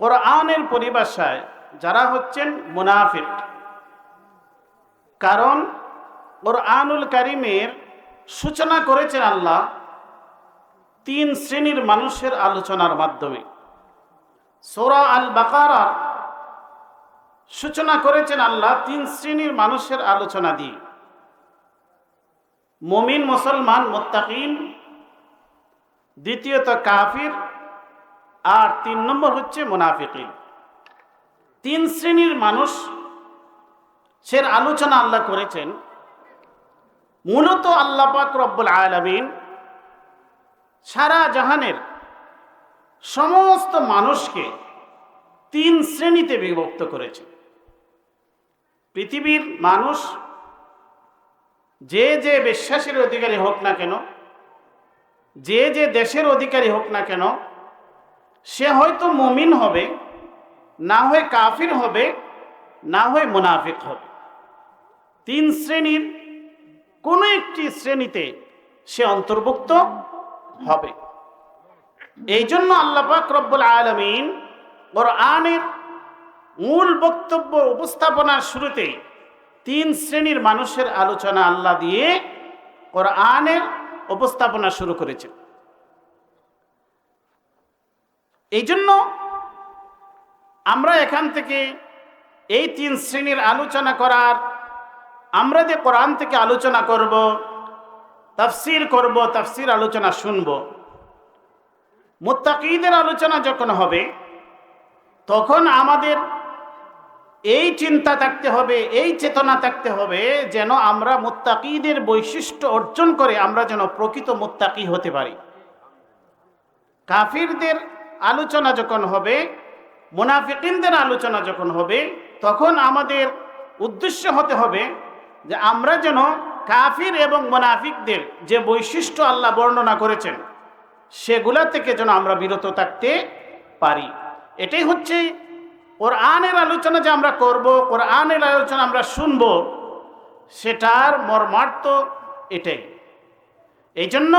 কোরআনের পরিভাষায় যারা হচ্ছেন মুনাফিক, কারণ কোরআনুল কারীমের সূচনা করেছেন আল্লাহ তিন শ্রেণীর মানুষের আলোচনার মাধ্যমে। সূরা আল বাকারার সূচনা করেছেন আল্লাহ তিন শ্রেণীর মানুষের আলোচনা দিয়ে: মুমিন, মুসলমান, মুত্তাকিন, দ্বিতীয়ত কাফির, আর ৩ নম্বর হচ্ছে মুনাফিকিন। তিন শ্রেণীর মানুষ সের আলোচনা আল্লাহ করেছেন। মূলত আল্লাহ পাক রব্বুল আলামিন সারা জাহানের সমস্ত মানুষকে তিন শ্রেণীতে বিভক্ত করেছেন। পৃথিবীর মানুষ যে যে বিশ্বাসের অধিকারী হোক না কেন, যে যে দেশের অধিকারী হোক না কেন, সে হয়তো মুমিন হবে, না হয় কাফির হবে, না হয় মুনাফিক হবে। তিন শ্রেণীর কোনো একটি শ্রেণীতে সে অন্তর্ভুক্ত হবে। এই জন্য আল্লাহ পাক রব্বুল আলামিন কোরআনের মূল বক্তব্য উপস্থাপনার শুরুতেই তিন শ্রেণীর মানুষের আলোচনা আল্লাহ দিয়ে কোরআনের উপস্থাপনা শুরু করেছেন। এই জন্য আমরা এখান থেকে এই তিন শ্রেণীর আলোচনা করার, আমরা যে কোরআন থেকে আলোচনা করব, তাফসীর করব, তাফসীর আলোচনা শুনব, মুত্তাকিদের আলোচনা যখন হবে তখন আমাদের এই চিন্তা থাকতে হবে, এই চেতনা থাকতে হবে যেন আমরা মুত্তাকিদের বৈশিষ্ট্য অর্জন করে আমরা যেন প্রকৃত মুত্তাকি হতে পারি। কাফিরদের আলোচনা যখন হবে, মুনাফিকিনদের আলোচনা যখন হবে, তখন আমাদের উদ্দেশ্য হতে হবে যে আমরা যেন কাফির এবং মুনাফিকদের যে বৈশিষ্ট্য আল্লাহ বর্ণনা করেছেন সেগুলা থেকে যেন আমরা বিরত থাকতে পারি। এটাই হচ্ছে কোরআনের আলোচনা যে আমরা করব, কোরআনের আলোচনা আমরা শুনব, সেটার মর্মার্থ এটাই। এই জন্য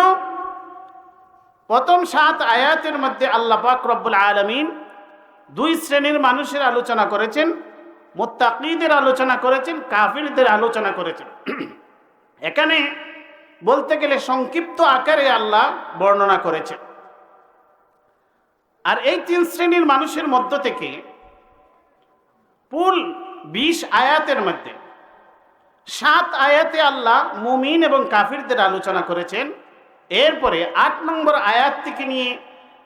প্রথম 7 আয়াতের মধ্যে আল্লাহ পাক রব্বুল আলামিন দুই শ্রেণীর মানুষের আলোচনা করেছেন, মুত্তাকিদের আলোচনা করেছেন, কাফিরদের আলোচনা করেছেন। এখানে বলতে গেলে সংক্ষিপ্ত আকারে আল্লাহ বর্ণনা করেছেন। আর এই তিন শ্রেণীর মানুষের মধ্য থেকে পুল 20 আয়াতের মধ্যে 7 আয়াতে আল্লাহ মুমিন এবং কাফিরদের আলোচনা করেছেন। এরপরে 8 নম্বর আয়াত থেকে নিয়ে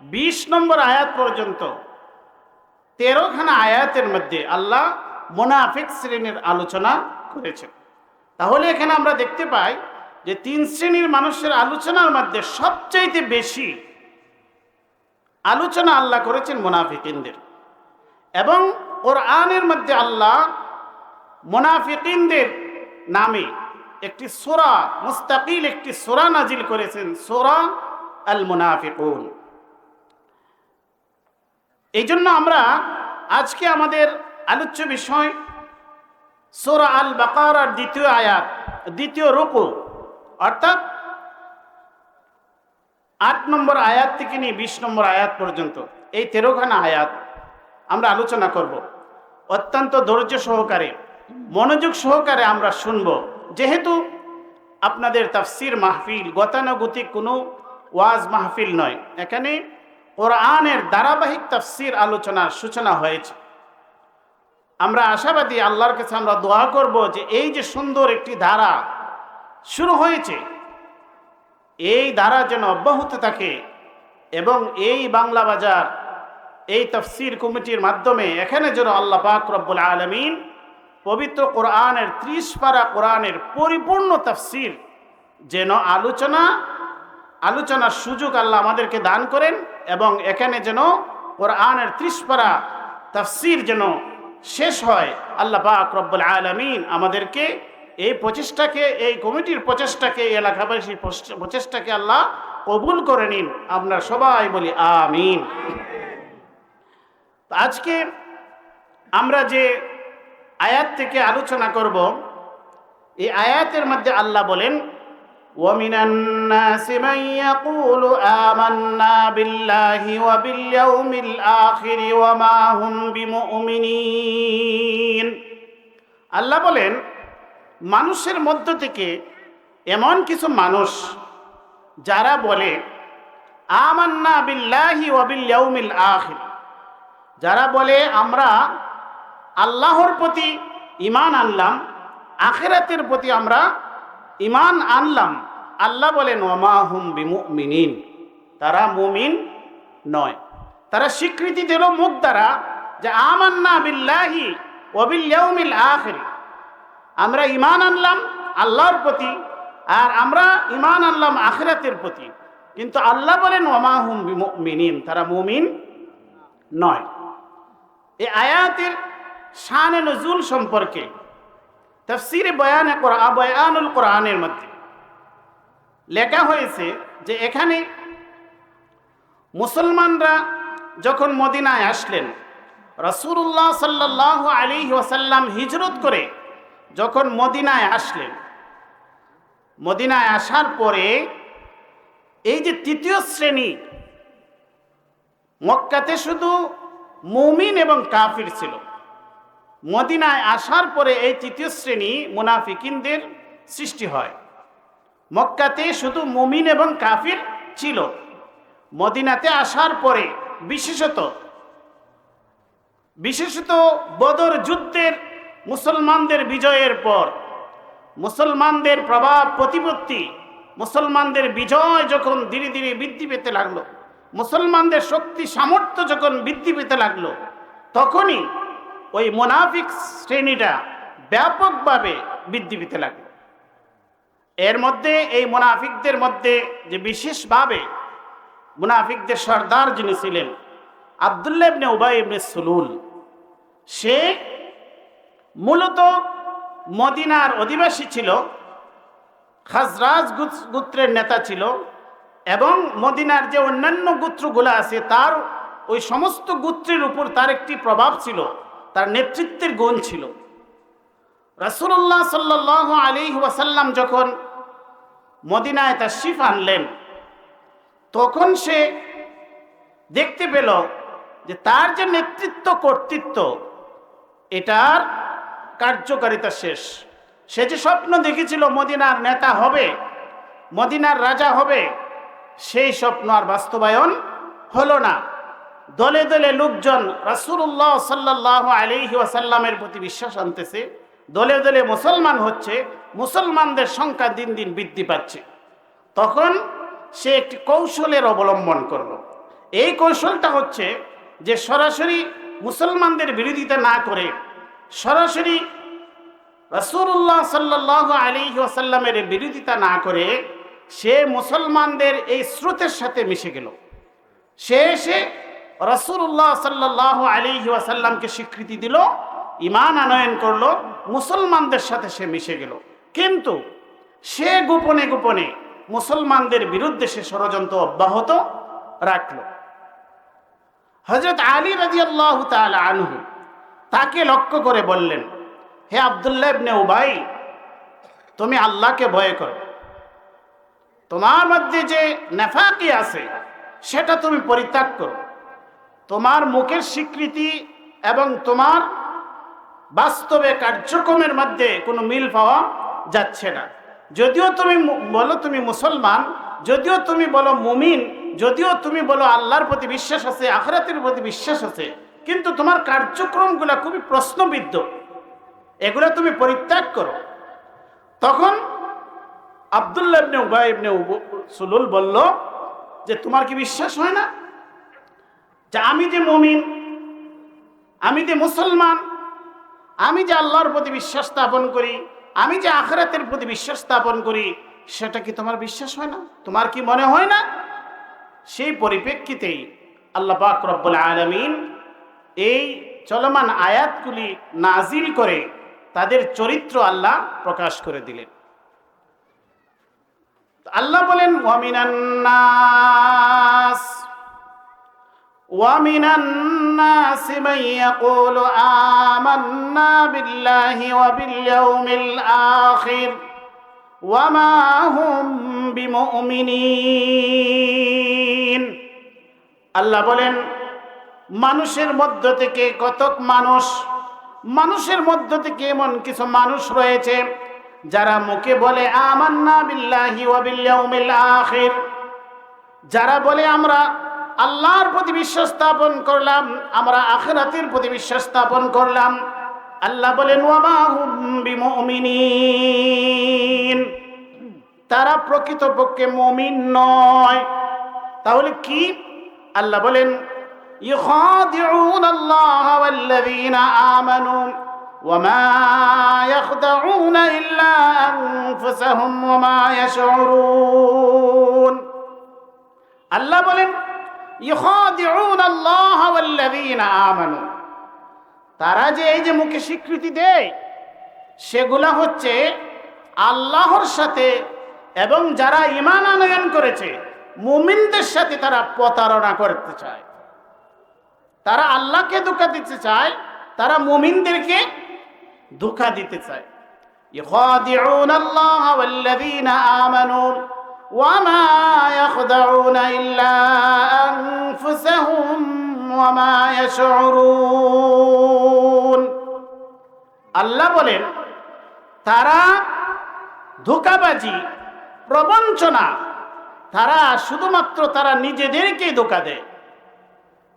20 নম্বর আয়াত পর্যন্ত 13খানা আয়াতের মধ্যে আল্লাহ মুনাফিক শ্রেণীর আলোচনা করেছেন। তাহলে এখানে আমরা দেখতে পাই যে তিন শ্রেণীর মানুষের আলোচনার মধ্যে সবচাইতে বেশি আলোচনা আল্লাহ করেছেন মুনাফিকিনদের। এবং কোরআনের মধ্যে আল্লাহ মুনাফিকিনদের নামে একটি সূরা, মুস্তাকিল একটি সূরা নাজিল করেছেন, সূরা আল মুনাফিকুন। এই জন্য আমরা আজকে আমাদের আলোচ্য বিষয় সূরা আল বাকারার 2য় আয়াত, 2য় রুকু, অর্থাৎ 8 নম্বর আয়াত থেকে নিয়ে 20 নম্বর আয়াত পর্যন্ত এই 13খানা আয়াত আমরা আলোচনা করব। অত্যন্ত ধৈর্য সহকারে, মনোযোগ সহকারে আমরা শুনব। যেহেতু আপনাদের তাফসীর মাহফিল গতানুগতিক কোনো ওয়াজ মাহফিল নয়, এখানে কোরআনের ধারাবাহিক তাফসীর আলোচনার সূচনা হয়েছে। আমরা আশাবাদী, আল্লাহর কাছে আমরা দোয়া করব যে এই যে সুন্দর একটি ধারা শুরু হয়েছে, এই ধারা যেন অব্যাহত থাকে এবং এই বাংলা বাজার, এই তাফসীর কমিটির মাধ্যমে এখানে যেন আল্লাহ পাক রব্বুল আলামিন পবিত্র কোরআনের 30 পারা কোরআনের পরিপূর্ণ তাফসীর যেন আলোচনার সুযোগ আল্লাহ আমাদেরকে দান করেন এবং এখানে যেন কোরআনের 30 পারা তাফসীর যেন শেষ হয়। আল্লাহ পাক রব্বুল আলামিন আমাদেরকে এই প্রচেষ্টাকে, এই কমিটির প্রচেষ্টাকে, এলাকাবাসীর প্রচেষ্টাকে আল্লাহ কবুল করে নিন। আমরা সবাই বলি আমিন। আজকে আমরা যে আয়াত থেকে আলোচনা করব, এই আয়াতের মধ্যে আল্লাহ বলেন ومن الناس من يقول آمنا بالله وباليوم الآخر وما هم بمؤمنين। আল্লাহ বলেন, মানুষের মধ্য থেকে এমন কিছু মানুষ যারা বলে আমান্না বিল্লাহি ওয়া বিল ইয়াউমিল আখির, যারা বলে আমরা আল্লাহর প্রতি ঈমান আনলাম, আখিরাতের প্রতি আমরা ঈমান আনলাম। আল্লাহ বলেন ওয়ামা হুম বিমুমিনিন, তারা মুমিন নয়। তারা স্বীকৃতি দিল মুখ দ্বারা যে আমান্না বিল্লাহি ওয়া বিল ইয়াউমিল আখির, আমরা ঈমান আনলাম আল্লাহর প্রতি আর আমরা ঈমান আনলাম আখিরাতের প্রতি, কিন্তু আল্লাহ বলেন ওয়ামা হুম বিমুমিনিন, তারা মুমিন নয়। এই আয়াতের শানে নুজুল সম্পর্কে তাফসীরে বয়ানুল কোরআনের মধ্যে লেখা হয়েছে যে এখানে মুসলমানরা যখন মদিনায় আসলেন, রাসূলুল্লাহ সাল্লাল্লাহু আলাইহি ওয়াসাল্লাম হিজরত করে যখন মদিনায় আসলেন, মদিনায় আসার পরে এই যে তৃতীয় শ্রেণী, মক্কাতে শুধু মুমিন এবং কাফির ছিল, মদিনায় আসার পরে এই তৃতীয় শ্রেণী মুনাফিকিনদের সৃষ্টি হয়। মক্কাতে শুধু মুমিন এবং কাফির ছিল, মদিনাতে আসার পরে বিশেষত বদর যুদ্ধের মুসলমানদের বিজয়ের পর, মুসলমানদের প্রভাব প্রতিপত্তি, মুসলমানদের বিজয় যখন ধীরে ধীরে বৃদ্ধি পেতে লাগলো, মুসলমানদের শক্তি সামর্থ্য যখন বৃদ্ধি পেতে লাগলো, তখনই ওই মুনাফিক শ্রেণীটা ব্যাপকভাবে বৃদ্ধি পেতে লাগলো। এর মধ্যে এই মুনাফিকদের মধ্যে যে বিশেষভাবে মুনাফিকদের সর্দার যিনি ছিলেন আব্দুল্লাহ ইবনে উবাই ইবনে সুলুল, সে মূলত মদিনার অধিবাসী ছিল, খাজরাজ গোত্রের নেতা ছিল, এবং মদিনার যে অন্যান্য গোত্রগুলো আছে তার ওই সমস্ত গোত্রের উপর তার একটি প্রভাব ছিল, তার নেতৃত্বের গুণ ছিল। রাসূলুল্লাহ সাল্লাল্লাহু আলাইহি ওয়াসাল্লাম যখন মদিনায় তাশরিফ আনলেন, তখন সে দেখতে পেল যে তার যে নেতৃত্ব কর্তৃত্ব, এটার কার্যকারিতা শেষ। সে যে স্বপ্ন দেখেছিল মদিনার নেতা হবে, মদিনার রাজা হবে, সেই স্বপ্ন আর বাস্তবায়ন হলো না। দলে দলে লোকজন রাসূলুল্লাহ সাল্লাল্লাহু আলাইহি ওয়াসাল্লামের প্রতি বিশ্বাস আনতেছে, দলে দলে মুসলমান হচ্ছে, মুসলমানদের সংখ্যা দিন দিন বৃদ্ধি পাচ্ছে। তখন সে একটি কৌশলের অবলম্বন করলো। এই কৌশলটা হচ্ছে যে সরাসরি মুসলমানদের বিরোধিতা না করে, সরাসরি রাসূলুল্লাহ সাল্লাল্লাহু আলাইহি ওয়াসাল্লামের বিরোধিতা না করে সে মুসলমানদের এই স্রোতের সাথে মিশে গেল। সে এসে রাসূলুল্লাহ সাল্লাল্লাহু আলাইহি ওয়াসাল্লামকে স্বীকৃতি দিল, ঈমান আনয়ন করলো, মুসলমানদের সাথে সে মিশে গেল। কিন্তু সে গোপনে গোপনে মুসলমানদের বিরুদ্ধে সে ষড়যন্ত্র অব্যাহত রাখল। হযরত আলী রাদিয়াল্লাহু তাআলা আনহু তাকে লক্ষ্য করে বললেন, হে আব্দুল্লাহ ইবনে উবাই, তুমি আল্লাহকে ভয় করো, তোমার মধ্যে যে নেফাকি আছে সেটা তুমি পরিত্যাগ করো। তোমার মুখের স্বীকৃতি এবং তোমার বাস্তবে কার্যক্রমের মধ্যে কোনো মিল পাওয়া যাচ্ছে না। যদিও তুমি বলো তুমি মুসলমান, যদিও তুমি বলো মুমিন, যদিও তুমি বলো আল্লাহর প্রতি বিশ্বাস আছে, আখিরাতের প্রতি বিশ্বাস আছে, কিন্তু তোমার কার্যক্রমগুলো খুবই প্রশ্নবিদ্ধ, এগুলো তুমি পরিত্যাগ করো। তখন আব্দুল্লাহ ইবনে উবাই ইবনে সুলুল বলল যে তোমার কি বিশ্বাস হয় না যে আমি যে মুমিন, আমি যে মুসলমান, আমি যে আল্লাহর প্রতি বিশ্বাস স্থাপন করি, আমি যে আখিরাতের প্রতি বিশ্বাস স্থাপন করি, সেটা কি তোমার বিশ্বাস হয় না? তোমার কি মনে হয় না? সেই পরিপ্রেক্ষিতেই আল্লাহ পাক রব্বুল আলামিন এই চলমান আয়াতগুলি নাজিল করে তাদের চরিত্র আল্লাহ প্রকাশ করে দিলেন। আল্লাহ বলেন وَمِنَ النَّاسِ مَن يَقُولُ آمَنَّا بِاللَّهِ وَبِالْيَوْمِ الْآخِرِ ওয়া মা হুম বিমুমিনিন। আল্লাহ বলেন, মানুষের মধ্য থেকে কতক মানুষের মধ্য থেকে এমন কিছু মানুষ রয়েছে যারা মুখে বলে আমান্না বিল্লাহি ওয়া বিল ইয়াউমিল আখির, যারা বলে আমরা আল্লাহর প্রতি বিশ্বাস স্থাপন করলাম, আমরা আখিরাতের প্রতি বিশ্বাস স্থাপন করলাম। আল্লাহ বলেন ওয়া মা হুম বিমুমিনিন, তারা প্রকৃতপক্ষে মুমিন নয়। তাহলে কি? আল্লাহ বলেন ইউখাদিউন আল্লাহ ওয়াল্লাযীনা আমানু ওয়া মা ইয়াখদাউনা ইল্লা আনফুসাহুম ওয়া মা ইয়াশউরুন। আল্লাহ বলেন ইউখাদিউন আল্লাহ ওয়াল্লাযীনা আমানু, তারা যে এই যে মুখে স্বীকৃতি দেয় সেগুলা হচ্ছে আল্লাহর সাথে এবং যারা ঈমান আনয়ন করেছে মুমিনদের সাথে তারা প্রতারণা করতে চায়। তারা আল্লাহকে ধোঁকা দিতে চায়, তারা মুমিনদেরকে ধোঁকা দিতে চায়। ইখাদিউন আল্লাহ ওয়াল্লাযীনা আমানু ওয়া মা ইয়াখদাউনা ইল্লা আনফুসাহুম ওয়া মা ইয়াশউরুন। আল্লাহ বলেন তারা ধোঁকাবাজি, প্রবঞ্চনা, তারা শুধুমাত্র তারা নিজেদেরকেই ধোঁকা দেয়।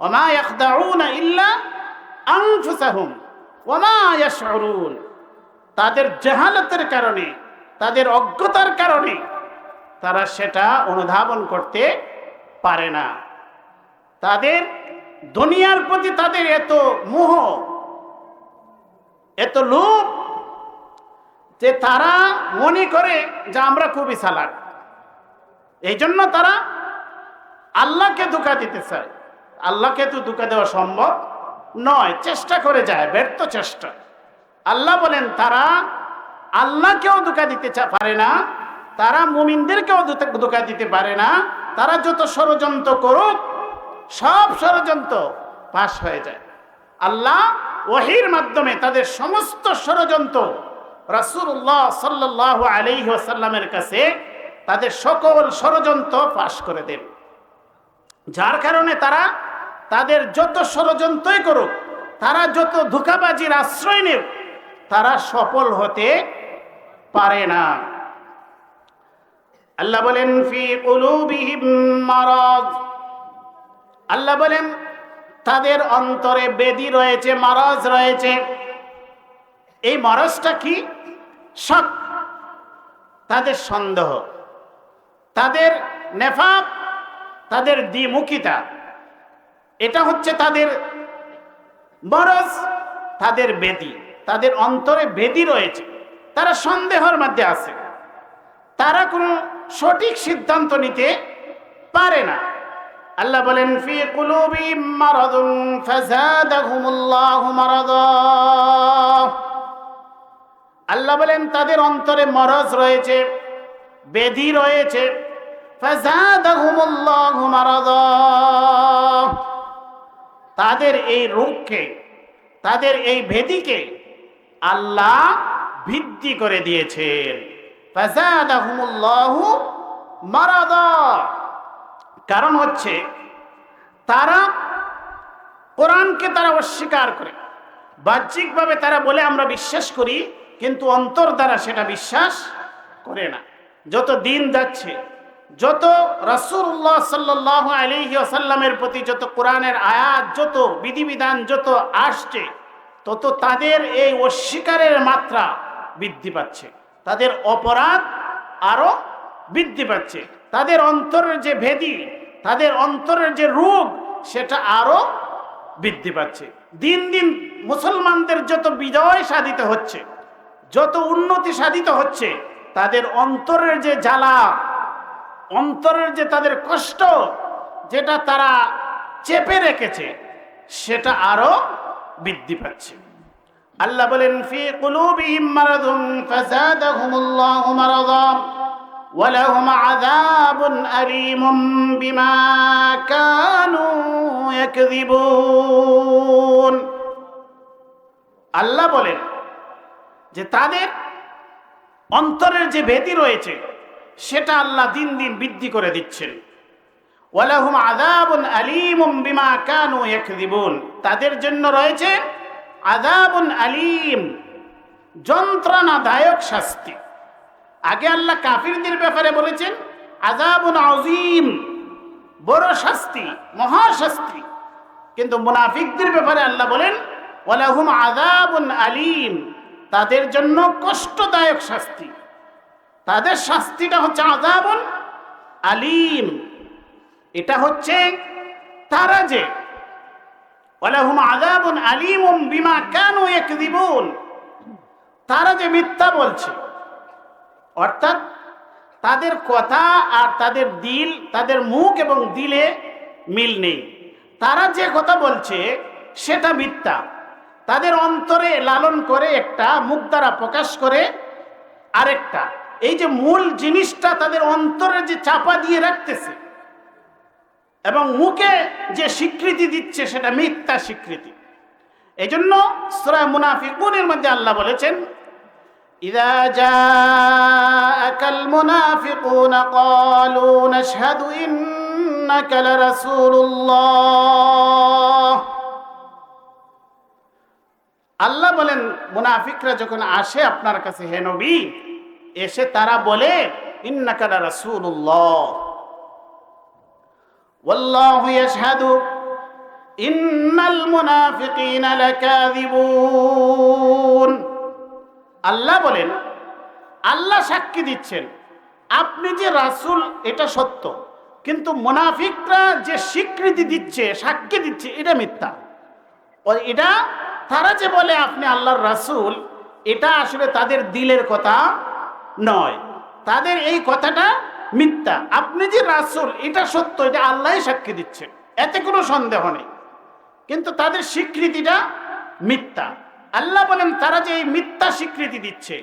ওয়া মা ইয়াখদাউনা ইল্লা আনফুসাহুম ওয়া মা ইয়াশউরুন। তাদের জাহালাতের কারণে, তাদের অজ্ঞতার কারণে তারা সেটা অনুধাবন করতে পারে না। তাদের দুনিয়ার প্রতি তাদের এত মোহ, এত লোভ যে তারা মনে করে যে আমরা খুবই চালাক, এই জন্য তারা আল্লাহকে ধোঁকা দিতে চায়। আল্লাহকে তো ধোঁকা দেওয়া সম্ভব নয়, চেষ্টা করে যায়, ব্যর্থ চেষ্টা। আল্লাহ বলেন তারা আল্লাহকেও ধোঁকা দিতে পারে না, তারা মুমিনদেরকেও ধোঁকা দিতে পারে না। তারা যত ষড়যন্ত্র করুক সব ষড়যন্ত্র পাশ হয়ে যায়। আল্লাহ ওহীর মাধ্যমে তাদের সমস্ত ষড়যন্ত্র রাসূলুল্লাহ সাল্লাল্লাহু আলাইহি ওয়াসাল্লামের কাছে তাদের সকল ষড়যন্ত্র পাশ করে দেন, যার কারণে তারা তাদের যত ষড়যন্ত্রই করুক, তারা যত ধোঁকাবাজির আশ্রয় নেব, তারা সফল হতে পারে না। আল্লাহ বলেন ফি কুলুবিহিম মারাদ, আল্লাহ বলেন তাদের অন্তরে ব্যাধি রয়েছে, মারাজ রয়েছে। এই মারাজটা কি? শক, তাদের সন্দেহ, তাদের নেফাক, তাদের দ্বিমুখিতা, এটা হচ্ছে তাদের মারাজ, তাদের ব্যাধি। তাদের অন্তরে ব্যাধি রয়েছে, তারা সন্দেহের মধ্যে আছে, তারা কোনো সঠিক সিদ্ধান্ত নিতে পারে না। আল্লাহ বলেন ফি কুলুবিহিম মারাদুন ফাযাদাহুমুল্লাহু মারাদা, আল্লাহ বলেন তাদের অন্তরে মারাজ রয়েছে, ব্যাধি রয়েছে। ফাযাদাহুমুল্লাহু মারাদা, তাদের এই রোগকে, তাদের এই ব্যাধিকে আল্লাহ বৃদ্ধি করে দিয়েছেন। ফাযাদাহুমুল্লাহু মারাদা, কারণ হচ্ছে তারা কোরআনকে তারা অস্বীকার করে। বাহ্যিকভাবে তারা বলে আমরা বিশ্বাস করি, কিন্তু অন্তর দ্বারা সেটা বিশ্বাস করে না। যত দিন যাচ্ছে, যত রাসূলুল্লাহ সাল্লাল্লাহু আলাইহি ওয়াসাল্লামের প্রতি যত কোরআনের আয়াত, যত বিধিবিধান যত আসছে, তত তাদের এই অস্বীকারের মাত্রা বৃদ্ধি পাচ্ছে, তাদের অপরাধ আরো বৃদ্ধি পাচ্ছে, তাদের অন্তরের যে ভেদি, তাদের অন্তরের যে রোগ, সেটা আরো বৃদ্ধি পাচ্ছে। দিন দিন মুসলমানদের যত বিজয় সাধিত হচ্ছে, যত উন্নতি সাধিত হচ্ছে, তাদের অন্তরের যে জ্বালা, অন্তরের যে তাদের কষ্ট, যেটা তারা চেপে রেখেছে, সেটা আরো বৃদ্ধি পাচ্ছে। আল্লাহ বলেন ফি কুলুবিহিম মারাদুন ফাযাদাহুমুল্লাহু মারাদা ওয়া লাহুম আযাবুন আলীমুম বিমা কানু ইয়াকযিবুন। আল্লাহ বলেন যে তাদের অন্তরের যে ভেদি রয়েছে সেটা আল্লাহ দিন দিন বৃদ্ধি করে দিচ্ছেন। ওয়ালাহুম আযাবুন আলীমুম বিমা কানু ইয়াকযিবুন, তাদের জন্য রয়েছে আযাবুন আলীম, যন্ত্রণাদায়ক শাস্তি। আগে আল্লাহ কাফিরদের ব্যাপারে বলেছেন আযাবুন আযীম, বড় শাস্তি, মহাশাস্তি। কিন্তু মুনাফিকদের ব্যাপারে আল্লাহ বলেন ওয়ালাহুম আযাবুন আলীম, তাদের জন্য কষ্টদায়ক শাস্তি। তাদের শাস্তিটা হচ্ছে আযাবুন আলীম। এটা হচ্ছে তারা যে ওয়ালাহুম আযাবুন আলীমুম বিমা কানু ইয়াকযিবুন, তারা যে মিথ্যা বলছে, অর্থাৎ তাদের কথা আর তাদের দিল, তাদের মুখ এবং দিলে মিল নেই। তারা যে কথা বলছে সেটা মিথ্যা, তাদের অন্তরে লালন করে একটা, মুখ দ্বারা প্রকাশ করে আরেকটা। এই যে মূল জিনিসটা তাদের অন্তরে যে চাপা দিয়ে রাখতেছে এবং মুখে যে স্বীকৃতি দিচ্ছে সেটা মিথ্যা স্বীকৃতি। এই জন্য সূরা মুনাফিকুনের মধ্যে আল্লাহ বলেছেন ইযা জাআকাল মুনাফিকুনা ক্বালু নাশহাদু ইন্নাকা লারাসূলুল্লাহ। আল্লাহ বলেন মুনাফিকরা যখন আসে আপনার কাছে, হে নবী, এসে তারা বলে ইন্নাকা লারাসূলুল্লাহ ওয়াল্লাহু ইয়াশহাদু ইন্নাল মুনাফিকিনা লাকাযিবুন। আল্লাহ বলেন, আল্লাহ সাক্ষী দিচ্ছেন আপনি যে রাসূল এটা সত্য, কিন্তু মুনাফিকরা যে স্বীকৃতি দিচ্ছে, সাক্ষী দিচ্ছে, এটা মিথ্যা। এটা তারা যে বলে আপনি আল্লাহর রাসূল, এটা আসলে তাদের দিলের কথা নয়, তাদের এই কথাটা মিথ্যা। আপনি যে রাসূল এটা সত্য, এটা আল্লাহই সাক্ষী দিচ্ছেন, এতে কোনো সন্দেহ নেই, কিন্তু তাদের স্বীকৃতিটা মিথ্যা। আল্লাহ বলেন তারা যে এই মিথ্যা স্বীকৃতি দিচ্ছে,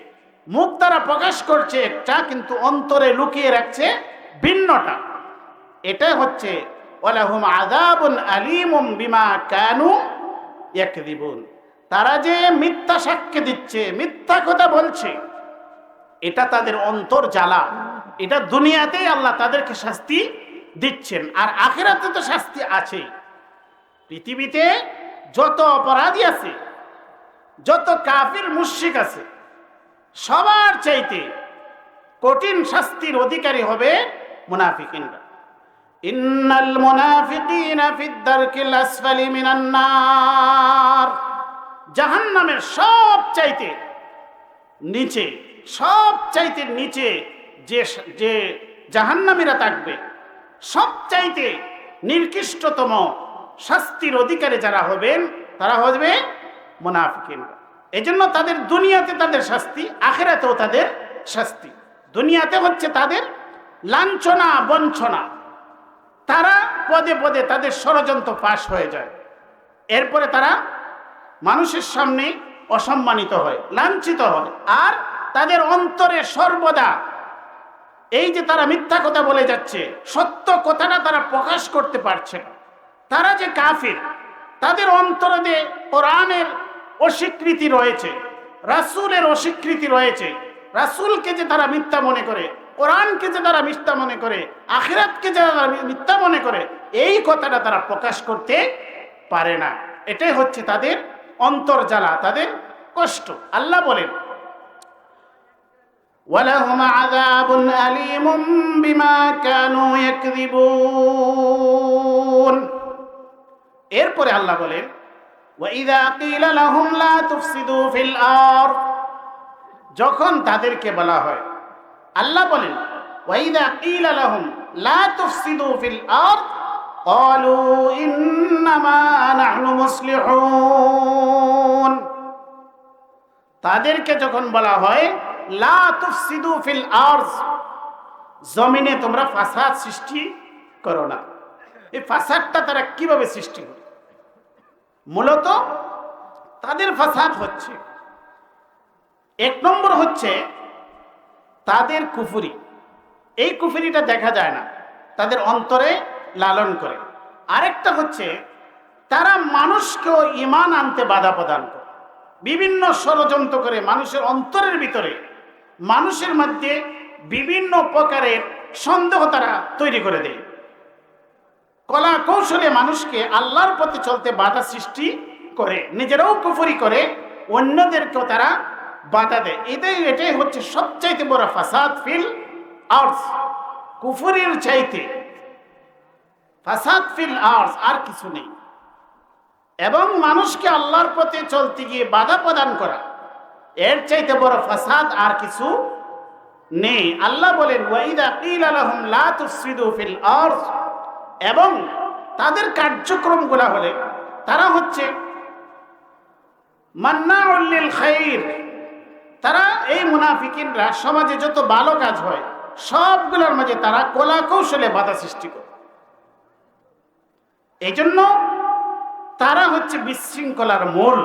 মুখ দ্বারা প্রকাশ করছে একটা, কিন্তু অন্তরে লুকিয়ে রাখছে ভিন্নটা। এটাই হচ্ছে ওয়ালাহুম আযাবুন আলীমুম বিমা কানু ইয়াকযিবুন। তারা যে মিথ্যা সাক্ষ্য দিচ্ছে, মিথ্যা কথা বলছে, এটা তাদের অন্তর জ্বালা। এটা দুনিয়াতেই আল্লাহ তাদেরকে শাস্তি দিচ্ছেন, আর আখিরাতে তো শাস্তি আছেই। পৃথিবীতে যত অপরাধী আছে, যত কাফির মুশরিক আছে, সবার চাইতে কঠিন শাস্তির অধিকারী হবে মুনাফিকিনরা। ইন্নাল মুনাফিকিনা ফিদ দারকিল আসফালি মিনান নার, জাহান্নামের সব চাইতে নিচে, সব চাইতে নিচে যে জাহান্নামীরা থাকবে, সব চাইতে নিকৃষ্টতম শাস্তির অধিকারী যারা হবেন তারা হবে মুনাফিকিনরা। এজন্য তাদের দুনিয়াতে তাদের শাস্তি, আখিরাতেও তাদের শাস্তি। দুনিয়াতে হচ্ছে তাদের লাঞ্ছনা বঞ্চনা, তারা পদে পদে তাদের ষড়যন্ত্র ফাঁস হয়ে যায়, এরপরে তারা মানুষের সামনে অসম্মানিত হয়, লাঞ্ছিত হয়। আর তাদের অন্তরে সর্বদা এই যে তারা মিথ্যা কথা বলে যাচ্ছে, সত্য কথাটা তারা প্রকাশ করতে পারছে না। তারা যে কাফির, তাদের অন্তরে কোরআনের অস্বীকৃতি রয়েছে, রাসূলের অস্বীকৃতি রয়েছে। রাসূলকে যে তারা মিথ্যা মনে করে, কোরআনকে যে তারা মিথ্যা মনে করে, আখিরাতকে যে তারা মিথ্যা মনে করে, এই কথাটা তারা প্রকাশ করতে পারে না। এটাই হচ্ছে তাদের অন্তর জ্বালা, তাদের কষ্ট। আল্লাহ বলেন ওয়ালাহুম আযাবুন আলীমুম বিমা কানু ইয়াকযিবুন। এরপরে আল্লাহ বলেন ওয়াইযা কিলা লাহুম লা তুফসিদু ফিল আরদ, যখন তাদেরকে বলা হয়, আল্লাহ বলেন ওয়াইযা কিলা লাহুম লা তুফসিদু ফিল আরদ ক্বালু ইন্নামা নাহনু মুসলিহুন। তাদেরকে যখন বলা হয় লা তুফসিদু ফিল আরদ, জমিনে তোমরা ফাসাদ সৃষ্টি করো না, এই ফাসাদটা তারা কিভাবে সৃষ্টি করে? মূলত তাদের ফাসাদ হচ্ছে, এক নম্বর হচ্ছে তাদের কুফরি। এই কুফরিটা দেখা যায় না, তাদের অন্তরে লালন করে। আরেকটা হচ্ছে তারা মানুষকেও ঈমান আনতে বাধা প্রদান করে, বিভিন্ন ষড়যন্ত্র করে মানুষের অন্তরের ভিতরে মানুষের মধ্যে বিভিন্ন প্রকারের সন্দেহ তারা তৈরি করে দেয়। কলা কৌশলে মানুষকে আল্লাহর পথে চলতে বাধা সৃষ্টি করে, নিজেরাও কুফরি করে, অন্যদেরকেও তারা বাধা দেয়। এটাই হচ্ছে সবচাইতে বড় ফাসাদ ফিল আরজ। কুফরির চাইতে ফাসাদ ফিল আরজ আর কিছু নেই। এবং মানুষকে আল্লাহর পথে চলতে গিয়ে বাধা প্রদান করা, এর চাইতে বড় ফাসাদ আর কিছু নেই। আল্লাহ বলেন ওয়াইদা কিলা লাহুম লা তুফসিদু ফিল আরজ, এবং তাদের কার্যক্রমগুলো হলে তারা হচ্ছে মান্নাউল লিল খাইর। তারা এই মুনাফিকিনরা সমাজে যত ভালো কাজ হয় সবগুলোর মাঝে তারা কলা কৌশলে বাধা সৃষ্টি করে। এই জন্য তারা হচ্ছে বিশৃঙ্খলার মূল।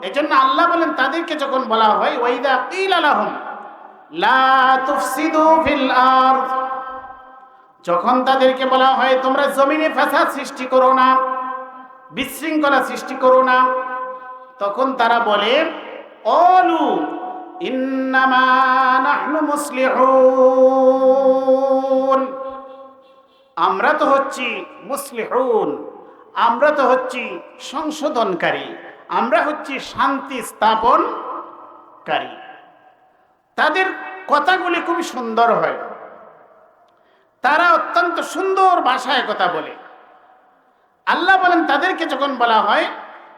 এই জন্য আল্লাহ বলেন তাদেরকে যখন বলা হয় ওয়াইদা কিলা লাহুম লা তুফসিদু ফিল আরজ, যখন তাদেরকে বলা হয় তোমরা জমিনে ফাসাদ সৃষ্টি করো না, বিশৃঙ্খলা সৃষ্টি করো না, তখন তারা বলে ক্বালু ইন্নামা নাহনু মুসলিহুন, আমরা তো হচ্ছি মুসলিহুন, আমরা তো হচ্ছি সংশোধনকারী, আমরা হচ্ছি শান্তি স্থাপনকারী। তাদের কথাগুলি খুবই সুন্দর হয়, তারা অত্যন্ত সুন্দর ভাষায় কথা বলে। আল্লাহ বলেন তাদেরকে যখন বলা হয়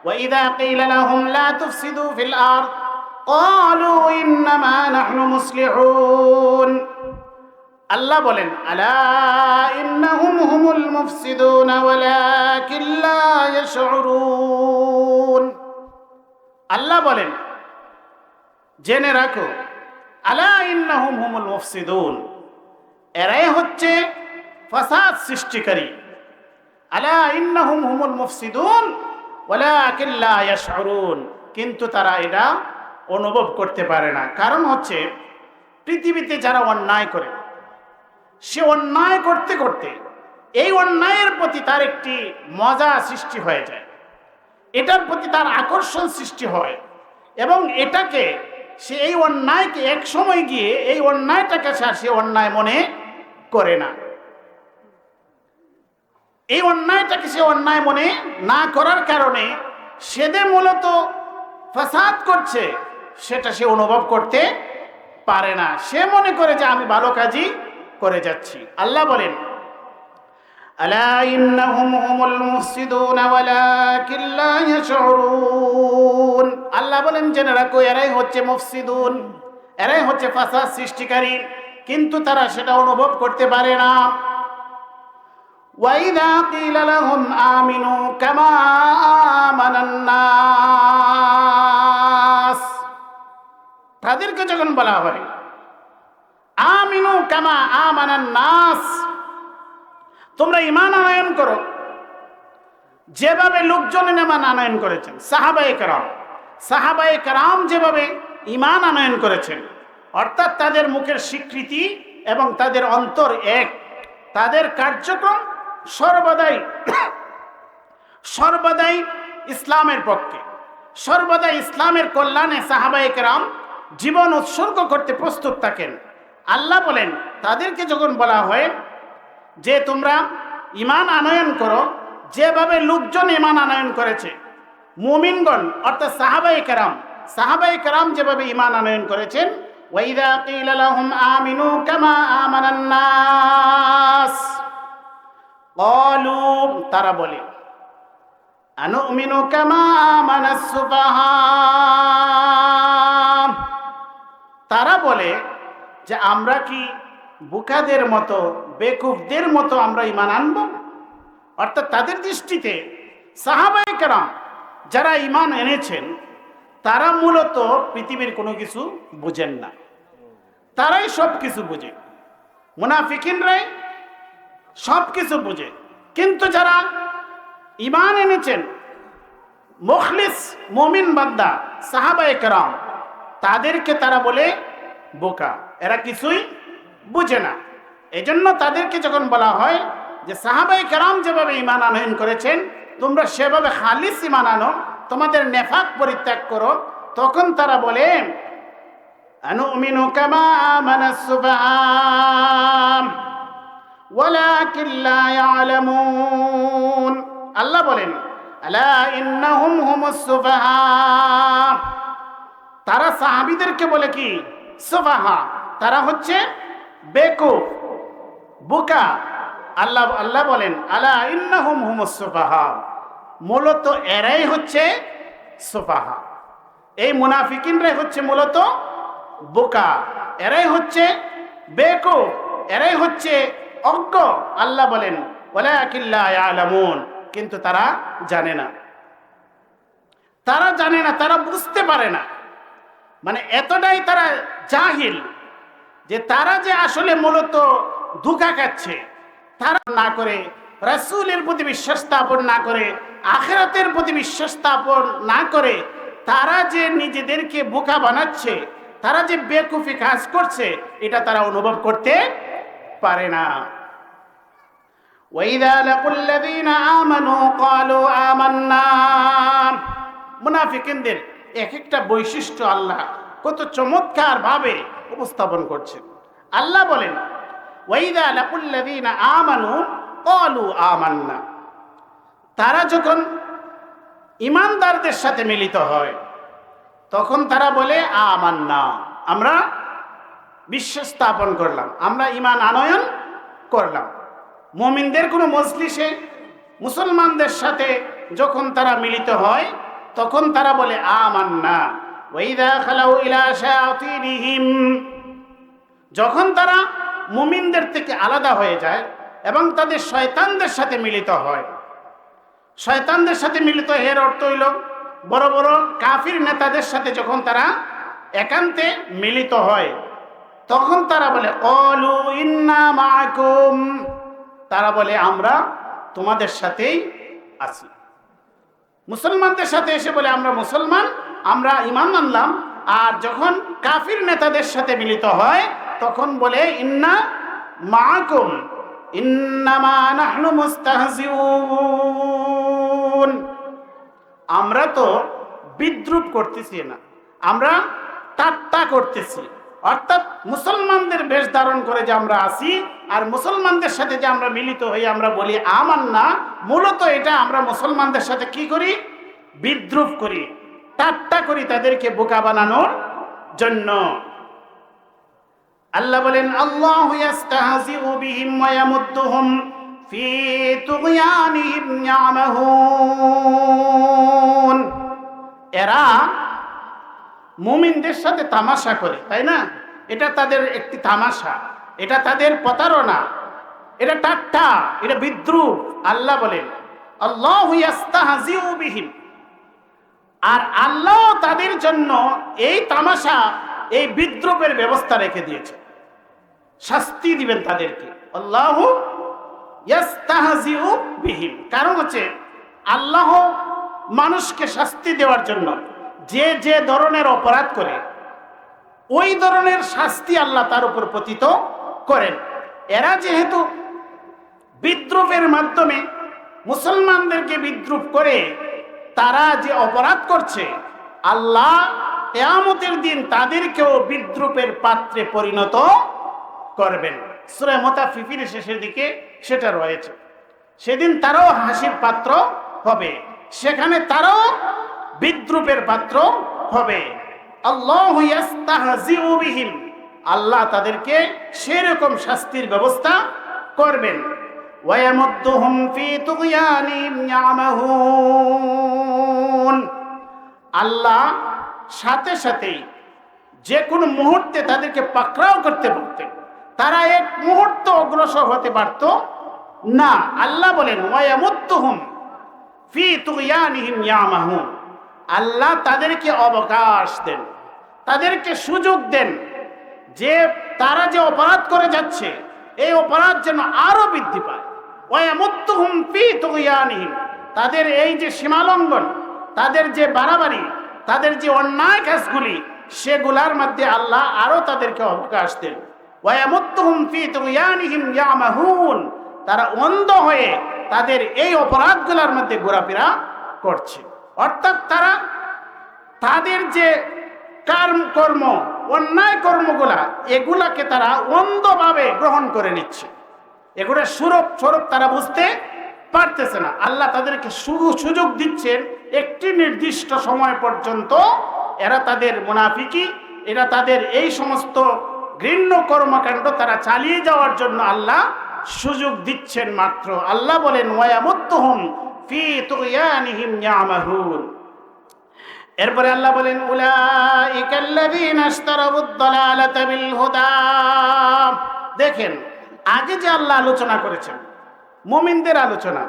ওয়াইদা কিলা লাহুম লা তুফসিদু ফিল আরদ ক্বালু ইন্নামা নাহনু মুসলিহুন, আল্লাহ বলেন আলা ইন্নাহুম হুমুল মুফসিদুন ওয়ালাকিন লা ইয়াশউরুন। আল্লাহ বলেন জেনে রাখো আলা ইন্নাহুম হুমুল মুফসিদুন, এরাই হচ্ছে ফাসাদ সৃষ্টিকারী। আলা ইন্নাহুম হুমুল মুফসিদুন ওয়ালাকিন লা ইয়াশউরুন, কিন্তু তারা এটা অনুভব করতে পারে না। কারণ হচ্ছে পৃথিবীতে যারা অন্যায় করে, সে অন্যায় করতে করতে এই অন্যায়ের প্রতি তার একটি মজা সৃষ্টি হয়ে যায়, এটার প্রতি তার আকর্ষণ সৃষ্টি হয়, এবং এটাকে সে এই অন্যায়কে এক সময় গিয়ে এই অন্যায়টাকে সে অন্যায় মনে করে না। এই অন্যায়টাকে সে অন্যায় মনে না করার কারণে সে যে মূলত ফাসাদ করছে সেটা সে অনুভব করতে পারে না। সে মনে করে যে আমি ভালো কাজই করে যাচ্ছি। আল্লাহ বলেন আলা ইন্নাহুম হুমুল মুফসিদুন ওয়ালাকিন লা ইয়াশউরুন, আল্লাহ বলেন জেনে রাখো এরাই হচ্ছে মুফসিদুন, এরাই হচ্ছে ফাসাদ সৃষ্টিকারী, কিন্তু তারা সেটা অনুভব করতে পারে না। ওয়াইদা কিলা লাহুম আমিনু কামা আমানান নাস, তাদেরকে যখন বলা হয় আমিনু কামা আমানান নাস, তোমরা ঈমান আনয়ন করো যেভাবে লোকজন ঈমান আনয়ন করেছেন। সাহাবায়ে কেরাম যেভাবে ঈমান আনয়ন করেছেন, অর্থাৎ তাদের মুখের স্বীকৃতি এবং তাদের অন্তর এক, তাদের কার্যক্রম সর্বদাই ইসলামের পক্ষে, সর্বদাই ইসলামের কল্যাণে সাহাবায়ে কেরাম জীবন উৎসর্গ করতে প্রস্তুত থাকেন। আল্লাহ বলেন তাদেরকে যখন বলা হয় যে তোমরা ঈমান আনয়ন করো যেভাবে লোকজন ঈমান আনয়ন করেছে, মুমিনগণ অর্থাৎ সাহাবায়ে কেরাম যেভাবে ঈমান আনয়ন করেছেন, ওয়াইদা কিলা লাহুম আমিনু কামা আমানান নাস ক্বালু, তারা বলে আনুমিনু কামা আমানাস সুফাহা, তারা বলে যে আমরা কি বোকাদের মতো বেকুফদের মতো আমরা ঈমান আনব। অর্থাৎ তাদের দৃষ্টিতে সাহাবায়ে কেরাম যারা ঈমান এনেছেন তারা মূলত পৃথিবীর কোনো কিছু বুঝেন না, তারাই সব কিছু বুঝে, মুনাফিকিনরাই সব কিছু বুঝে। কিন্তু যারা ঈমান এনেছেন মুখলিস মুমিন বান্দা সাহাবায়ে কেরাম, তাদেরকে তারা বলে বোকা, এরা কিছুই বুঝে না। এজন্য তাদেরকে যখন বলা হয় যে সাহাবায়ে কেরাম যেভাবে ঈমান আনয়ন করেছেন তোমরা সেভাবে খালিস ঈমান আনো, তোমাদের নেফাক পরিত্যাগ করো, তখন তারা বলে আনুমিনু কামা আমানাস সুফাহা ওয়ালাকিন লা ইয়ালামুন। আল্লাহ বলেন, আলা ইন্নাহুম হুমুস সুফাহা, তারা সাহাবীদেরকে বলে কি সুফাহা, তারা হচ্ছে বেকুফ, বোকা। আল্লাহ বলেন, আলা ইন্নাহুম হুমুস সুফাহা, মূলত এরাই হচ্ছে সুফাহা। এই মুনাফিকিনরাই হচ্ছে মূলত বোকা, এরাই হচ্ছে বেকুফ, এরাই হচ্ছে অজ্ঞ। আল্লাহ বলেন, ওয়ালাকিন লা ইয়ালামুন, কিন্তু তারা জানে না, তারা জানে না, তারা বুঝতে পারে না। মানে এতটাই তারা জাহিল যে তারা যে আসলে মূলত ধোঁকা খাচ্ছে। তারা না করে রাসূলের প্রতি বিশ্বাস স্থাপন না করে, আখিরাতের প্রতি বিশ্বাস স্থাপন না করে, তারা যে নিজেদেরকে বোকা বানাচ্ছে, তারা যে বেকুফি কাজ করছে, এটা তারা অনুভব করতে পারে না। ওয়াইদা লাকুল্লাযীনা আমানু ক্বালু আমান্না, মুনাফিকিনদের এক একটা বৈশিষ্ট্য আল্লাহ কত চমৎকার ভাবে উপস্থাপন করছেন। আল্লাহ বলেন, ওয়াইদা লাকুল্লাযীনা আমানু ক্বালু আমান্না, তারা যখন ঈমানদারদের সাথে মিলিত হয় তখন তারা বলে আমান্না, আমরা বিশ্বাস স্থাপন করলাম, আমরা ঈমান আনয়ন করলাম। মুমিনদের কোনো মজলিসে মুসলমানদের সাথে যখন তারা মিলিত হয় তখন তারা বলে আমান্না। ওয়াইদা খালাউ ইলা শায়াতিনিহিম, যখন তারা মুমিনদের থেকে আলাদা হয়ে যায় এবং তাদের শয়তানদের সাথে মিলিত হয়, শয়তানদের সাথে মিলিত এর অর্থ হইল বড় বড় কাফির নেতাদের সাথে যখন তারা একান্তে মিলিত হয় তখন তারা বলে ক্বালু ইন্না মাআকুম, তারা বলে আমরা তোমাদের সাথেই আছি। মুসলমানদের সাথে এসে বলে আমরা মুসলমান, আমরা ঈমান আনলাম। আর যখন কাফির নেতাদের সাথে মিলিত হয় তখন বলে ইন্না মাআকুম ইন্নামা নাহনু মুস্তাহজিউন, আমরা তো বিদ্রুপ করতেছি না, আমরা ঠাট্টা করতেছি। অর্থাৎ মুসলমানদের বেশ ধারণ করে যে আমরা আছি আর মুসলমানদের সাথে যে আমরা মিলিত হই আমরা বলি আমান্না, মূলত এটা আমরা মুসলমানদের সাথে কি করি, বিদ্রুপ করি, ঠাট্টা করি তাদেরকে বোকা বানানোর জন্য। আল্লাহ বলেন, আল্লাহু ইস্তাহজিউ বিহিম ওয়া ইয়ামুদ্দুহুম ফি তুগয়ানিহিম ইয়ামাহুন, এরা মুমিনদের সাথে তামাশা করে, তাই না? এটা তাদের একটি তামাশা, এটা তাদের প্রতারণা, এটা ঠাট্টা, এটা বিদ্রুপ। আল্লাহ বলেন আল্লাহু ইস্তাহজিউ বিহিম, আর আল্লাহ তাদের জন্য এই তামাশা, এই বিদ্রুপের ব্যবস্থা রেখে দিয়েছে, শাস্তি দিবেন তাদেরকে। আল্লাহু ইস্তাহজিউ বিহিম, কারণ হচ্ছে আল্লাহ মানুষকে শাস্তি দেওয়ার জন্য যে যে ধরনের অপরাধ করে ওই ধরনের শাস্তি আল্লাহ তার উপর পতিত করেন। এরা যেহেতু বিদ্রুপের মাধ্যমে মুসলমানদেরকে বিদ্রুপ করে তারা যে অপরাধ করছে, আল্লাহ কিয়ামতের দিন তাদেরকেও বিদ্রুপের পাত্রে পরিণত করবেন। সূরা মুতাফফিফির শেষের দিকে সেটা রয়েছে। সেদিন তারাও হাসির পাত্র হবে, সেখানে তারাও বিদ্রুপের পাত্র হবে। আল্লাহু ইস্তাহজিউ বিহিম, আল্লাহ তাদেরকে সেরকম শাস্তির ব্যবস্থা করবেন। ওয়া ইয়ামুদ্দুহুম ফি তুগয়ানিহিম ইয়ামাহুন, আল্লাহ সাথে সাথেই যে কোনো মুহূর্তে তাদেরকে পাকড়াও করতে পারতেন, তারা এক মুহূর্ত অগ্রসর হতে পারত না। আল্লাহ বলেন ওয়া ইয়ামুদ্দুহুম ফি তুগয়ানিহিম ইয়ামাহুন, আল্লাহ তাদেরকে অবকাশ দেন, তাদেরকে সুযোগ দেন যে তারা যে অপরাধ করে যাচ্ছে এই অপরাধ যেন আরো বৃদ্ধি পায়। ওয়া ইয়ামুদ্দুহুম ফি তুগয়ানিহিম, তাদের এই যে সীমালঙ্ঘন, তাদের যে বাড়াবাড়ি, তাদের যে অন্যায় কাজগুলি, সেগুলার মধ্যে আল্লাহ আরো তাদেরকে অবকাশ দেন। ওয়া ইয়ামুদ্দুহুম ফি তুগয়ানিহিম ইয়ামাহুন, তারা অন্ধ হয়ে তাদের এই অপরাধগুলোর মধ্যে ঘোরাফেরা করছে। অর্থাৎ তারা তাদের যে কর্ম অন্যায় কর্মগুলা এগুলাকে তারা অন্ধভাবে গ্রহণ করে নিচ্ছে, এগুলো স্বরূপ তারা বুঝতে পারতেছে না। আল্লাহ তাদেরকে সুযোগ দিচ্ছেন একটি নির্দিষ্ট সময় পর্যন্ত এরা তাদের মুনাফিকি, এরা তাদের এই সমস্ত ঘৃণ্য কর্মকাণ্ড তারা চালিয়ে যাওয়ার জন্য আল্লাহ সুযোগ দিচ্ছেন মাত্র। আল্লাহ বলেন ওয়ায়ামুদ্দুহুম ফি তুগয়ানিহিম ইয়ামাহুন। এরপরে আল্লাহ বলেন উলাইকাল্লাযীনা ইশতারাবুদ দালালাতা বিল হুদা। দেখেন, আগে যে আল্লাহ আলোচনা করেছেন মুমিনদের আলোচনা,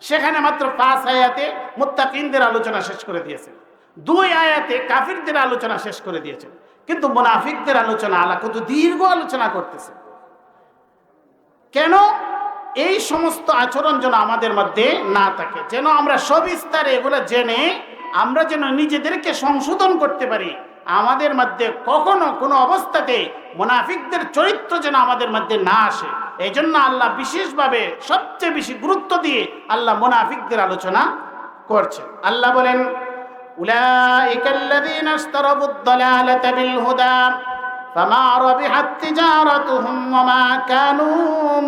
সেখানে মাত্র 5 আয়াতে মুত্তাকিনদের আলোচনা শেষ করে দিয়েছেন, 2 আয়াতে কাফিরদের আলোচনা শেষ করে দিয়েছেন। কিন্তু মুনাফিকদের আলোচনা আল্লাহ কত দীর্ঘ আলোচনা করতেছে। কেন? এই সমস্ত আচরণ যেন আমাদের মধ্যে না থাকে, যেন আমরা সবিস্তারে এগুলো জেনে আমরা যেন নিজেদেরকে সংশোধন করতে পারি। আমাদের মধ্যে কখনো কোনো অবস্থাতে মুনাফিকদের চরিত্র যেন আমাদের মধ্যে না আসে। এই জন্য আল্লাহ বিশেষভাবে সবচেয়ে বেশি গুরুত্ব দিয়ে আল্লাহ মুনাফিকদের আলোচনা করছেন। আল্লাহ বলেন উলাইকাল্লাযীনা ইশতারাবুদ দালালাতা বিল হুদা ফামা রাবিহাত তিজারাতুহুম ওয়া মা কানু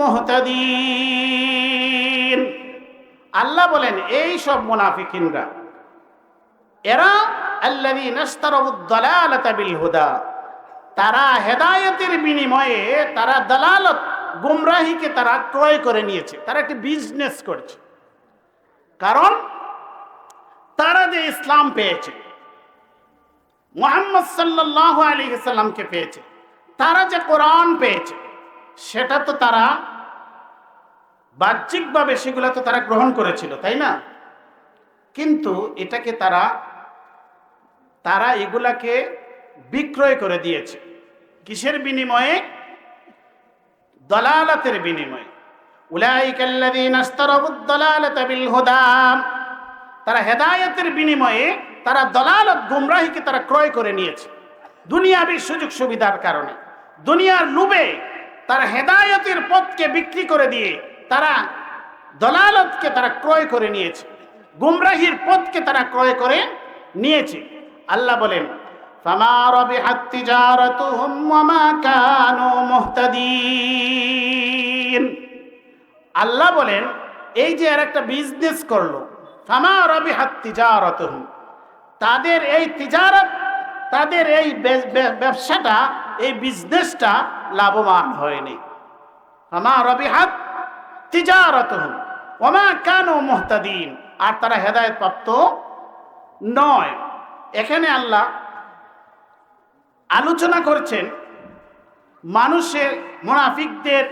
মুহতাদিন। আল্লাহ বলেন এই সব মুনাফিকিনরা, এরা আল্লাযীনা ইশতারাবুদ দালালাতা বিল হুদা, তারা হেদায়েতের বিনিময়ে তারা দালালত গুমরাহিকে তারা ক্রয় করে নিয়েছে, তারা একটি বিজনেস করছে। কারণ তারা যে ইসলাম পেয়েছে, মুহাম্মদ সাল্লাল্লাহু আলাইহি ওয়াসাল্লামকে পেয়েছে, তারা যে কোরআন পেয়েছে, সেটা তো তারা বাহ্যিকভাবে সেগুলো তো তারা গ্রহণ করেছিল, তাই না? কিন্তু এটাকে তারা এগুলাকে বিক্রয় করে দিয়েছে। কিসের বিনিময়ে? দালালাতের বিনিময়ে। উলাইকাল্লাযীনা ইশতারাবুদ দালালাতা বিল হুদা, তারা হেদায়েতের বিনিময়ে তারা দালালত গুমরাহিকে তারা ক্রয় করে নিয়েছে। দুনিয়াবি সুযোগ সুবিধার কারণে, দুনিয়ার লোভে তারা হেদায়েতের পথকে বিক্রি করে দিয়ে তারা দালালতকে তারা ক্রয় করে নিয়েছে, গুমরাহির পথকে তারা ক্রয় করে নিয়েছে। আল্লাহ বলেন ফামা রাবিহাত তিজারাতুহুম ওয়া মা কানু মুহতাদিন। আল্লাহ বলেন এই যে আর একটা বিজনেস করলো, ফামা রাবিহাত তিজারাতুহুম, তাদের এই তিজারত, তাদের এই ব্যবসাটা, এই বিজনেসটা লাভবান হয়নি। ফামা রাবিহাত তিজারাতুহুম ওয়া মা কানু মুহতাদিন, আর তারা হেদায়েত প্রাপ্ত নয়। এখানে আল্লাহ আলোচনা করছেন মানুষের, মুনাফিকদের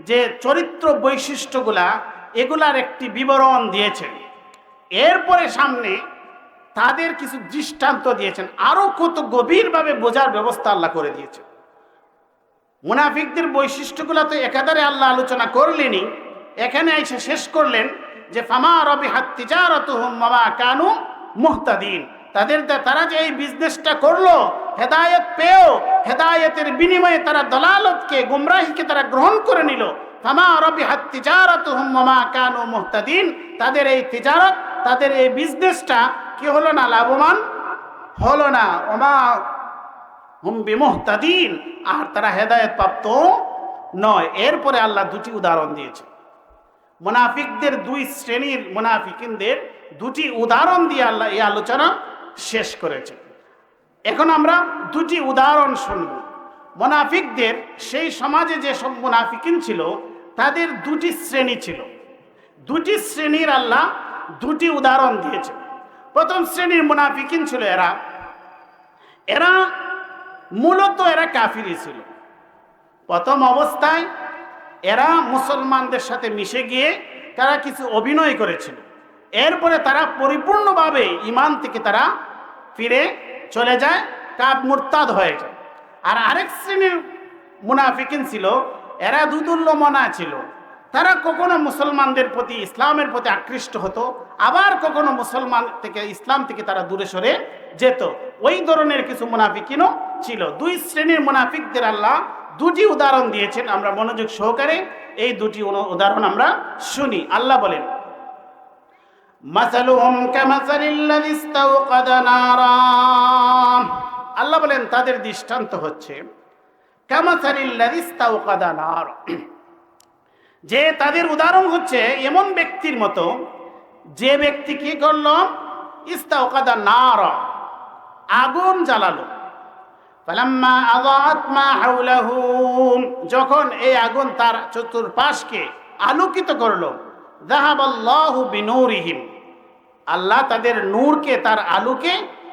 যে চরিত্র বৈশিষ্ট্যগুলা, এগুলার একটি বিবরণ দিয়েছেন। এরপরে সামনে তাদের কিছু দৃষ্টান্ত দিয়েছেন, আরো কত গভীরভাবে বোঝার ব্যবস্থা আল্লাহ করে দিয়েছেন। মুনাফিকদের বৈশিষ্ট্যগুলা তো একাধারে আল্লাহ আলোচনা করলেনই, এখানে এসে শেষ করলেন যে ফামা রাবিহাত তিজারাতুহুম ওয়া মা কানু মুহতাদিন, তারা যে এই বিজনেসটা করলো, হেদায়েত পেয়েও হেদায়েতের বিনিময়ে তারা দালালতকে, গুমরাহিকে তারা গ্রহণ করে নিল। ফামা রাবিহাত তিজারাতুহুম ওয়া মা কানু মুহতাদিন, তাদের এই তিজারত, তাদের এই বিজনেসটা কি হলো না? লাভবান হলো না। ওয়া মা হুম বিমুহতাদিন, আর তারা হেদায়েত প্রাপ্ত নয়। এরপরে আল্লাহ দুটি উদাহরণ দিয়েছে। মুনাফিকদের, 2 শ্রেণীর মুনাফিকিনদের 2টি উদাহরণ দিয়ে আল্লাহ এই আলোচনা শেষ করেছে। এখন আমরা 2টি উদাহরণ শুনব। মুনাফিকদের, সেই সমাজে যে সব মুনাফিকিন ছিল, তাদের 2টি শ্রেণী ছিল। 2টি শ্রেণীর আল্লাহ 2টি উদাহরণ দিয়েছে। প্রথম শ্রেণীর মুনাফিকিন ছিল এরা মূলত এরা কাফিরই ছিল। প্রথম অবস্থায় এরা মুসলমানদের সাথে মিশে গিয়ে তারা কিছু অভিনয় করেছিল। এরপরে তারা পরিপূর্ণভাবে ঈমান থেকে তারা ফিরে চলে যায়, মুরতাদ হয়ে যায়। আর আরেক শ্রেণীর মুনাফিকিন ছিল, এরা দুদুল্য মনা ছিল। তারা কখনো মুসলমানদের প্রতি, ইসলামের প্রতি আকৃষ্ট হতো, আবার কখনো মুসলমান থেকে, ইসলাম থেকে তারা দূরে সরে যেত। ওই ধরনের কিছু মুনাফিকিনও ছিল। 2 শ্রেণীর মুনাফিকদের আল্লাহ 2টি উদাহরণ দিয়েছেন। আমরা মনোযোগ সহকারে এই 2টি উদাহরণ আমরা শুনি। আল্লাহ বলেন মাসালুহুম কামাসালিল্লাযী ইস্তাওকাদা নারা আল্লাহ বলেন তাদের দৃষ্টান্ত হচ্ছে কামাসালিল্লাযী ইস্তাওকাদা নার, যে তাদের উদাহরণ হচ্ছে এমন ব্যক্তির মতো যে ব্যক্তি কি করলো, ইস্তাওকাদা নার, আগুন জ্বালালো। ফালাম্মা আযাআত মা হাওলাহু, যখন এই আগুন তার চতুর্পাশকে আলোকিত করলো, যাহাবাল্লাহু বিনূরিহিম, আল্লাহ তাদের নূরকে, তার আলোকে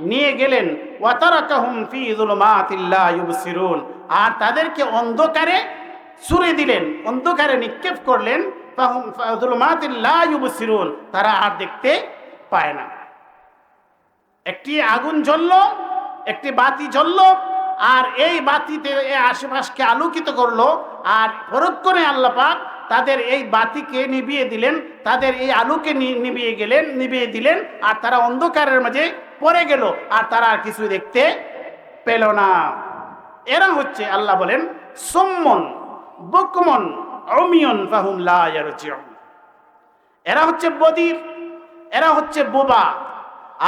নিয়ে গেলেন। ওয়া তারাকাহুম ফি যুলুমাতিল লা ইউবসিরুন, আর তাদেরকে অন্ধকারে ছুড়ে দিলেন, অন্ধকারে নিক্ষেপ করলেন। ফাহুম ফি যুলুমাতিল লা ইউবসিরুন, তারা আর দেখতে পায় না। একটি আগুন জ্বলল, একটি বাতি জ্বলল, আর এই বাতিতে আশেপাশকে আলোকিত করলো, আর পরক্ষণে আল্লাহ পাক তাদের এই বাতিকে নিভিয়ে দিলেন, তাদের এই আলোকে নিভিয়ে দিলেন, আর তারা অন্ধকারের মাঝে পড়ে গেল, আর তারা আর কিছু দেখতে পেল না। এরা হচ্ছে, আল্লাহ বলেন, সুম্মুন বুকমুন উমিয়ুন ফাহুম লা ইয়ারজিউন, এরা হচ্ছে বধির, এরা হচ্ছে বোবা,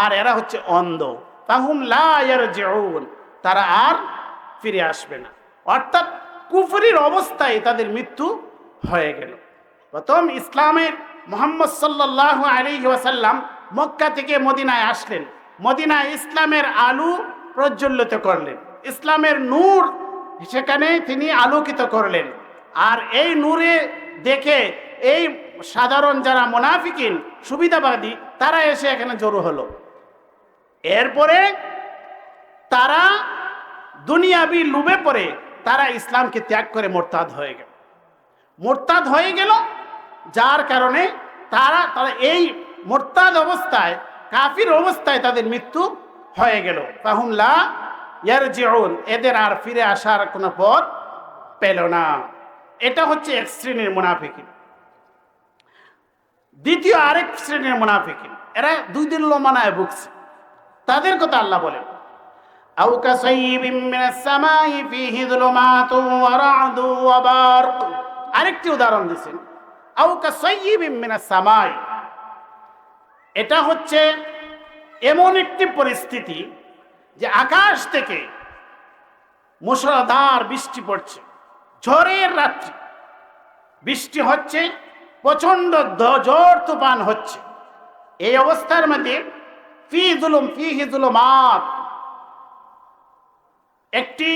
আর এরা হচ্ছে অন্ধ। ফাহুম লা ইয়ারজিউন, তারা আর ফিরে আসবে না। অর্থাৎ কুফরির অবস্থায় তাদের মৃত্যু হয়ে গেল। প্রথম ইসলামের মুহাম্মদ সাল্লাল্লাহু আলাইহি ওয়াসাল্লাম মক্কা থেকে মদিনায় আসলেন, মদিনায় ইসলামের আলো প্রজ্বলিত করলেন, ইসলামের নূর সেখানে তিনি আলোকিত করলেন। আর এই নূরে দেখে এই সাধারণ যারা মুনাফিকিন, সুবিধাবাদী, তারা এসে এখানে জড়ো হলো। এরপরে তারা দুনিয়াবি লোভে পড়ে তারা ইসলামকে ত্যাগ করে মোরতাদ হয়ে গেল, যার কারণে তারা এই মোরতাদ অবস্থায়, কাফির অবস্থায় তাদের মৃত্যু হয়ে গেল। ফাহুম লা ইয়ারজিউন, এদের আর ফিরে আসার কোনো পথ পেল না। এটা হচ্ছে এক শ্রেণীর মুনাফিকিন। দ্বিতীয় আরেক শ্রেণীর মুনাফিকিন, এরা দুই দিন লোমানায় ভুগছে, তাদের কথা আল্লাহ বলেন, আও কাসাইয়িবিন মিনাস সামাই ফীহি যুলুমাতুন ওয়া রা'দুন ওয়া বারক। আরেকটি উদাহরণ দিয়েছেন, আও কাসাইয়িবিন মিনাস সামাই, এটা হচ্ছে এমন একটি পরিস্থিতি যে আকাশ থেকে মুষলধার বৃষ্টি পড়ছে, ঝড়ের রাত্রি বৃষ্টি হচ্ছে, প্রচন্ড ঝড় তুফান হচ্ছে। এই অবস্থার মধ্যে ফীহি যুলুমাত, একটি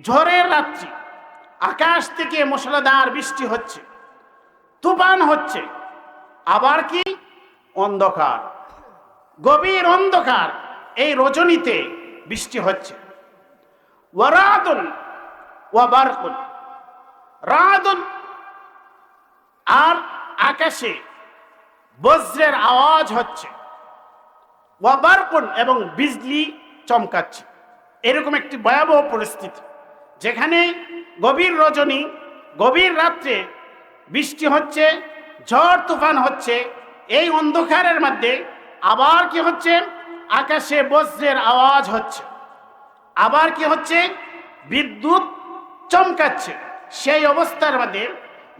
ঝড়ের রাত্রি, আকাশ থেকে মুষলধার বৃষ্টি হচ্ছে, তুফান হচ্ছে, আবার কি অন্ধকার, গভীর অন্ধকার, এই রজনীতে বৃষ্টি হচ্ছে। ওয়া রা'দুন ওয়া বারকুন, রা'দুন, আর আকাশে বজ্রের আওয়াজ হচ্ছে, ওয়া বারকুন, এবং বিজলি চমকাচ্ছে। এরকম একটি ভয়াবহ পরিস্থিতি, যেখানে গভীর রজনী, গভীর রাত্রে বৃষ্টি হচ্ছে, ঝড় তুফান হচ্ছে। এই অন্ধকারের মধ্যে আবার কি হচ্ছে, আকাশে বজ্রের আওয়াজ হচ্ছে, আবার কি হচ্ছে, বিদ্যুৎ চমকাচ্ছে। সেই অবস্থার মধ্যে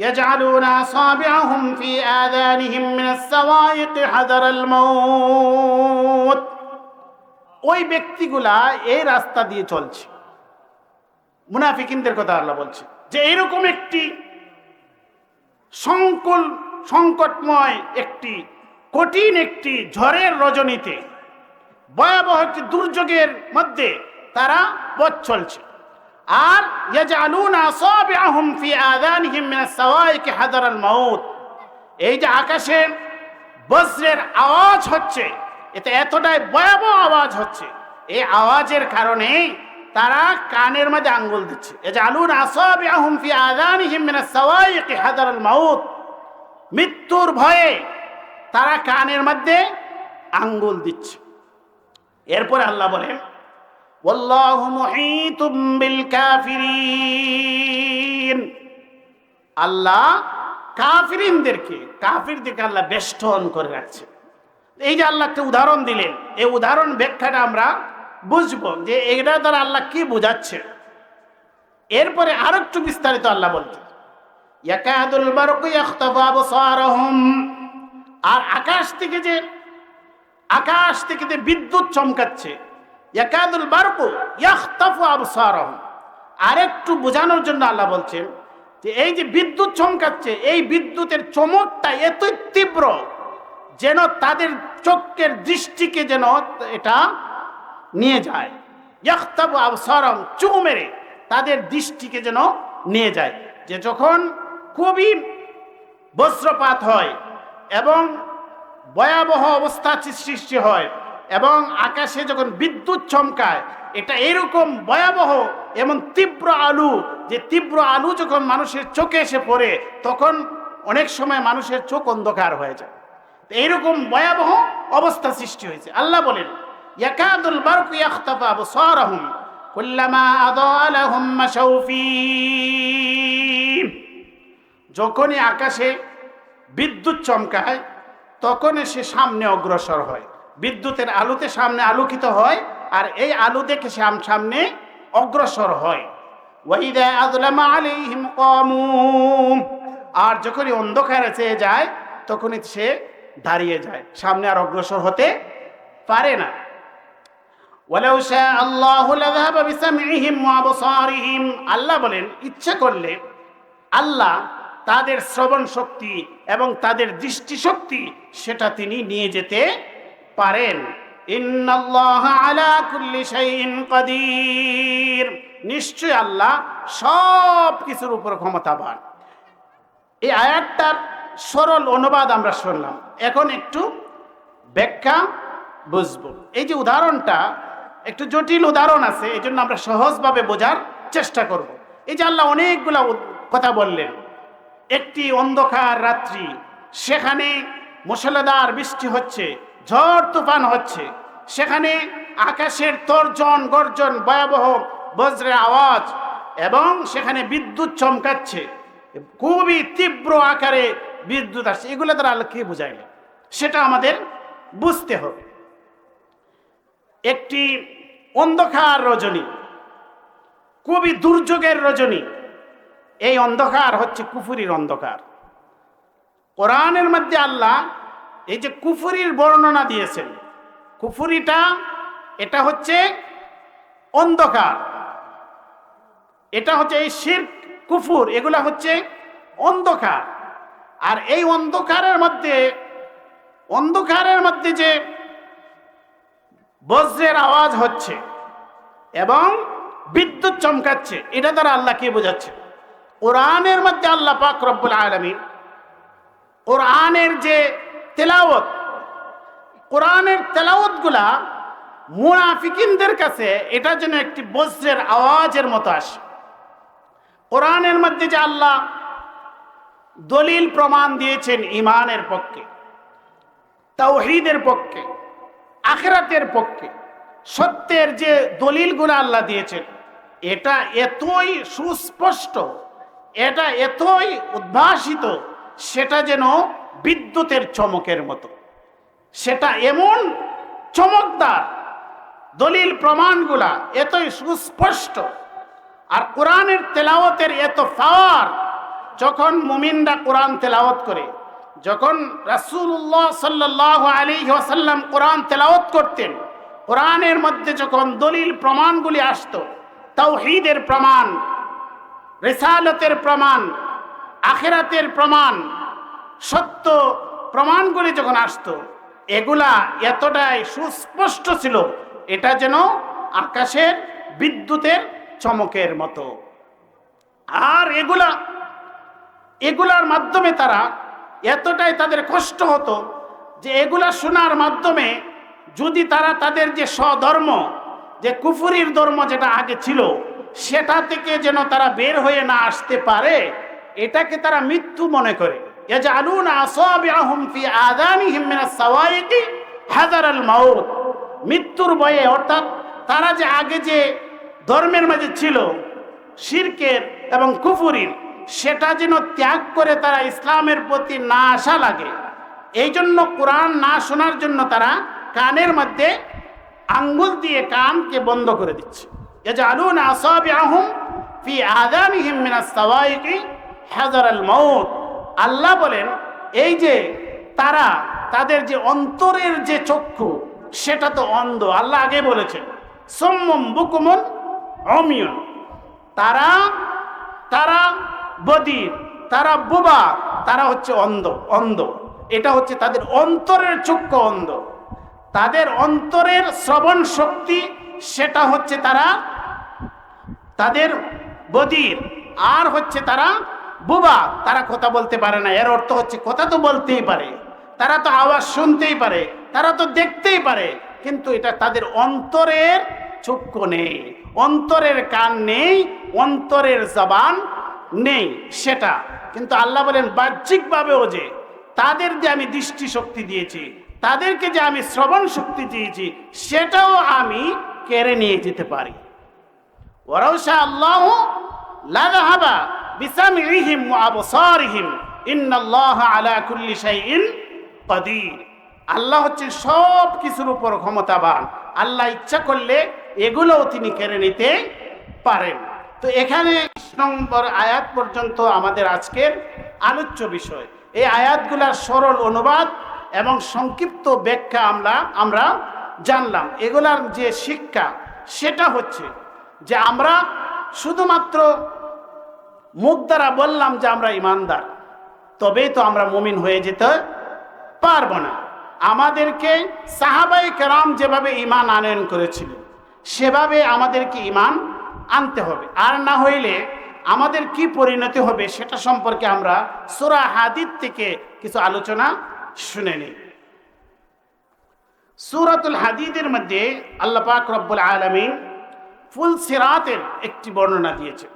ইয়াজআলুনা আসাবিআহুম ফি আযানিহিম মিনাস সাওয়াইক হাযারাল মাউত, ওই ব্যক্তিগুলা এই রাস্তা দিয়ে চলছে। মুনাফিকিনদের কথা আল্লাহ বলছে যে এরকম একটি সংকটময়, একটি কঠিন, একটি ঝড়ের রজনীতে, ভয়াবহ একটি দুর্যোগের মধ্যে তারা পথ চলছে। আর ইয়াজআলুনা আসাবিআহুম ফি আযানিহিম মিনাস সাওয়াইক হাযারাল মাউত, এই যে আকাশে বজ্রের আওয়াজ হচ্ছে, এটা এতটাই ভয়াবহ আওয়াজ হচ্ছে, এই আওয়াজের কারণে তারা কানের মধ্যে আঙ্গুল দিচ্ছে। ইয়াজআলুনা আসাবিআহুম ফি আযানিহিম মিনাস সাওয়াইক হাযারাল মাউত, মৃত্যুর ভয়ে তারা কানের মধ্যে আঙ্গুল দিচ্ছে। এরপরে আল্লাহ বলেন, ওয়াল্লাহু মুহীতুম বিল কাফিরিন, আল্লাহ কাফিরদেরকে আল্লাহ বেষ্টন করে রাখছে। এই যে আল্লাহ একটা উদাহরণ দিলেন, এই উদাহরণ ব্যাখ্যাটা আমরা বুঝবো যে এটা দ্বারা আল্লাহ কি বোঝাচ্ছে। এরপরে আরো একটু বিস্তারিত আল্লাহ বলতে, ইয়াকাদুল বারকু ইয়াখতাফু আবসারহুম, আর আকাশ থেকে যে বিদ্যুৎ চমকাচ্ছে, ইয়াকাদুল বারকু ইয়াখতাফু আবসারহুম। আরেকটু বোঝানোর জন্য আল্লাহ বলছেন যে এই যে বিদ্যুৎ চমকাচ্ছে, এই বিদ্যুতের চমকটা এতই তীব্র যেন তাদের চোখের দৃষ্টিকে যেন এটা নিয়ে যায়। ইয়াখতাফু আবসারহুম, চু মেরে তাদের দৃষ্টিকে যেন নিয়ে যায়। যে যখন খুবই বজ্রপাত হয় এবং ভয়াবহ অবস্থা সৃষ্টি হয় এবং আকাশে যখন বিদ্যুৎ চমকায়, এটা এরকম ভয়াবহ এবং তীব্র আলো, যে তীব্র আলো যখন মানুষের চোখে এসে পড়ে তখন অনেক সময় মানুষের চোখ অন্ধকার হয়ে যায়। এইরকম ভয়াবহ অবস্থা সৃষ্টি হয়েছে। আল্লাহ বলেন ইয়াকাদুল বারকু ইয়াখতাফু আবসারহুম কুল্লামা আদাআ লাহুম মাশাউ ফীহ। যখনই আকাশে বিদ্যুৎ চমকায় তখন সে সামনে অগ্রসর হয়, বিদ্যুতের আলোতে সামনে আলোকিত হয় আর এই আলো দেখে সামনে অগ্রসর হয়। ওয়াইদা আযলামা আলাইহিম কামু, আর যখনই অন্ধকারে চেয়ে যায় তখনই সে দাঁড়িয়ে যায়, সামনে আর অগ্রসর হতে পারে না। ওয়ালাউ শাআ আল্লাহু লাযাহাবা বিসামইহিম ওয়া আবসারিহিম, আল্লাহ বলেন ইচ্ছা করলে আল্লাহ তাদের শ্রবণ শক্তি এবং তাদের দৃষ্টি শক্তি সেটা তিনি নিয়ে যেতে পারেন। ইন্নাল্লাহা আলা কুল্লি শাইইন কাদির, নিশ্চয় আল্লাহ সব কিছুর উপর ক্ষমতাবান। এই আয়াতটার সরল অনুবাদ আমরা শুনলাম, এখন একটু ব্যাখ্যা বুঝবো। এই যে উদাহরণটা একটু জটিল উদাহরণ আছে, এই জন্য আমরা সহজভাবে বোঝার চেষ্টা করব। এই যে আল্লাহ অনেকগুলা কথা বললেন, একটি অন্ধকার রাত্রি, সেখানে মুষলধার বৃষ্টি হচ্ছে, ঝড় তুফান হচ্ছে, সেখানে আকাশের তর্জন গর্জন, ভয়াবহ বজ্রের আওয়াজ এবং সেখানে বিদ্যুৎ চমকাচ্ছে, খুবই তীব্র আকারে বিদ্যুৎ আসছে। এগুলো দ্বারা আল্লাহ কি বুঝাইলেন সেটা আমাদের বুঝতে হবে। একটি অন্ধকার রজনী, খুবই দুর্যোগের রজনী, এই অন্ধকার হচ্ছে কুফরির অন্ধকার। কোরআনের মধ্যে আল্লাহ এই যে কুফরির বর্ণনা দিয়েছেন, কুফরিটা এটা হচ্ছে অন্ধকার, এটা হচ্ছে এই শিরক কুফর, এগুলা হচ্ছে অন্ধকার। আর এই অন্ধকারের মধ্যে যে বজ্রের আওয়াজ হচ্ছে এবং বিদ্যুৎ চমকাচ্ছে, এটা দ্বারা আল্লাহ কি বোঝাচ্ছে? কোরআনের মধ্যে আল্লাহ পাক রব্বুল আলামিন কোরআনের যে তেলাওয়াত, কোরআনের তেলাওয়াতগুলা মুনাফিকিনদের কাছে এটা যেন একটি বজ্রের আওয়াজের মতো আসে। কোরআনের মধ্যে যে আল্লাহ দলিল প্রমাণ দিয়েছেন ঈমানের পক্ষে, তাওহীদের পক্ষে, আখিরাতের পক্ষে, সত্যের যে দলিলগুলো আল্লাহ দিয়েছেন, এটা এতই সুস্পষ্ট, এটা এতই উদ্ভাসিত, সেটা যেন বিদ্যুতের চমকের মতো, সেটা এমন চমকদার, দলিল প্রমাণগুলা এতই সুস্পষ্ট। আর কোরআনের তেলাওয়াতের এত পাওয়ার, যখন মুমিনরা কোরআন তেলাওয়াত করে, যখন রাসূলুল্লাহ সাল্লাল্লাহু আলাইহি ওয়াসাল্লাম কোরআন তেলাওয়াত করতেন, কোরআনের মধ্যে যখন দলিল প্রমাণগুলি আসতো, তাওহীদের প্রমাণ, রিসালাতের প্রমাণ, আখিরাতের প্রমাণ, সত্য প্রমাণগুলি যখন আসতো, এগুলা এতটাই সুস্পষ্ট ছিল, এটা যেন আকাশের বিদ্যুতের চমকের মতো। আর এগুলার মাধ্যমে তারা এতটাই তাদের কষ্ট হতো যে এগুলা শোনার মাধ্যমে যদি তারা তাদের যে স্বধর্ম, যে কুফরির ধর্ম যেটা আগে ছিল, সেটা থেকে যেন তারা বের হয়ে না আসতে পারে, এটাকে তারা মৃত্যু মনে করে। ইয়াজআলুনা আসাবিআহুম ফি আযানিহিম মিনাস সাওয়াইকি হাযারাল মাউত, মৃত্যুর ভয়ে, অর্থাৎ তারা যে আগে যে ধর্মের মাঝে ছিল শিরকের এবং কুফরির, সেটা যেন ত্যাগ করে তারা ইসলামের প্রতি না আসা লাগে, এই জন্য কোরআন না শোনার জন্য তারা কানের মধ্যে আঙ্গুল দিয়ে কানকে বন্ধ করে দিচ্ছে। ইয়াজআলুনা আসাবিআহুম ফি আযানিহিম মিনাস সাওয়াইকি হাযারাল মাউত। আল্লাহ বলেন এই যে তাদের যে অন্তরের যে চক্ষু, সেটা তো অন্ধ। আল্লাহ আগে বলেছেন সুম্মুম বুকুমুন উমিয়ুন, তারা তারা বধির, তারা বোবা, তারা হচ্ছে অন্ধ। এটা হচ্ছে তাদের অন্তরের চক্ষু অন্ধ, তাদের অন্তরের শ্রবণ শক্তি সেটা হচ্ছে তাদের বধির, আর হচ্ছে তারা বোবা, তারা কথা বলতে পারে না। এর অর্থ হচ্ছে কথা তো বলতেই পারে, তারা তো আওয়াজ শুনতেই পারে, তারা তো দেখতেই পারে, কিন্তু এটা তাদের অন্তরের চক্ষু নেই, অন্তরের কান নেই, অন্তরের জবান নেই সেটা। কিন্তু আল্লাহ বলেন বাহ্যিকভাবেও যে তাদের যে আমি দৃষ্টি শক্তি দিয়েছি, তাদেরকে যে আমি শ্রবণ শক্তি দিয়েছি, সেটাও আমি কেড়ে নিয়ে যেতে পারি। ওয়ালাউ শা আল্লাহু লাযহাবা বিসামইহিম ওয়া আবসারিহিম ইন্নাল্লাহা আলা কুল্লি শাইইন কাদির। আল্লাহ হচ্ছে সব কিছুর উপর ক্ষমতাবান, আল্লাহ ইচ্ছা করলে এগুলোও তিনি কেড়ে নিতে পারেন। তো এখানে 20 নম্বর আয়াত পর্যন্ত আমাদের আজকের আলোচ্য বিষয়। এই আয়াতগুলার সরল অনুবাদ এবং সংক্ষিপ্ত ব্যাখ্যা আমরা জানলাম। এগুলার যে শিক্ষা সেটা হচ্ছে যে আমরা শুধুমাত্র মুখ দ্বারা বললাম যে আমরা ইমানদার, তবেই তো আমরা মুমিন হয়ে যেতে পারবো না। আমাদেরকে সাহাবায়ে কেরাম যেভাবে ঈমান আনয়ন করেছিলেন সেভাবে আমাদেরকে ঈমান আনতে হবে। আর না হইলে আমাদের কি পরিণতি হবে সেটা সম্পর্কে আমরা সূরা হাদীদ থেকে কিছু আলোচনা শুনে নিই। সূরাতুল হাদীদের মধ্যে আল্লাহ পাক রব্বুল আলামিন ফুল সিরাতের একটি বর্ণনা দিয়েছে।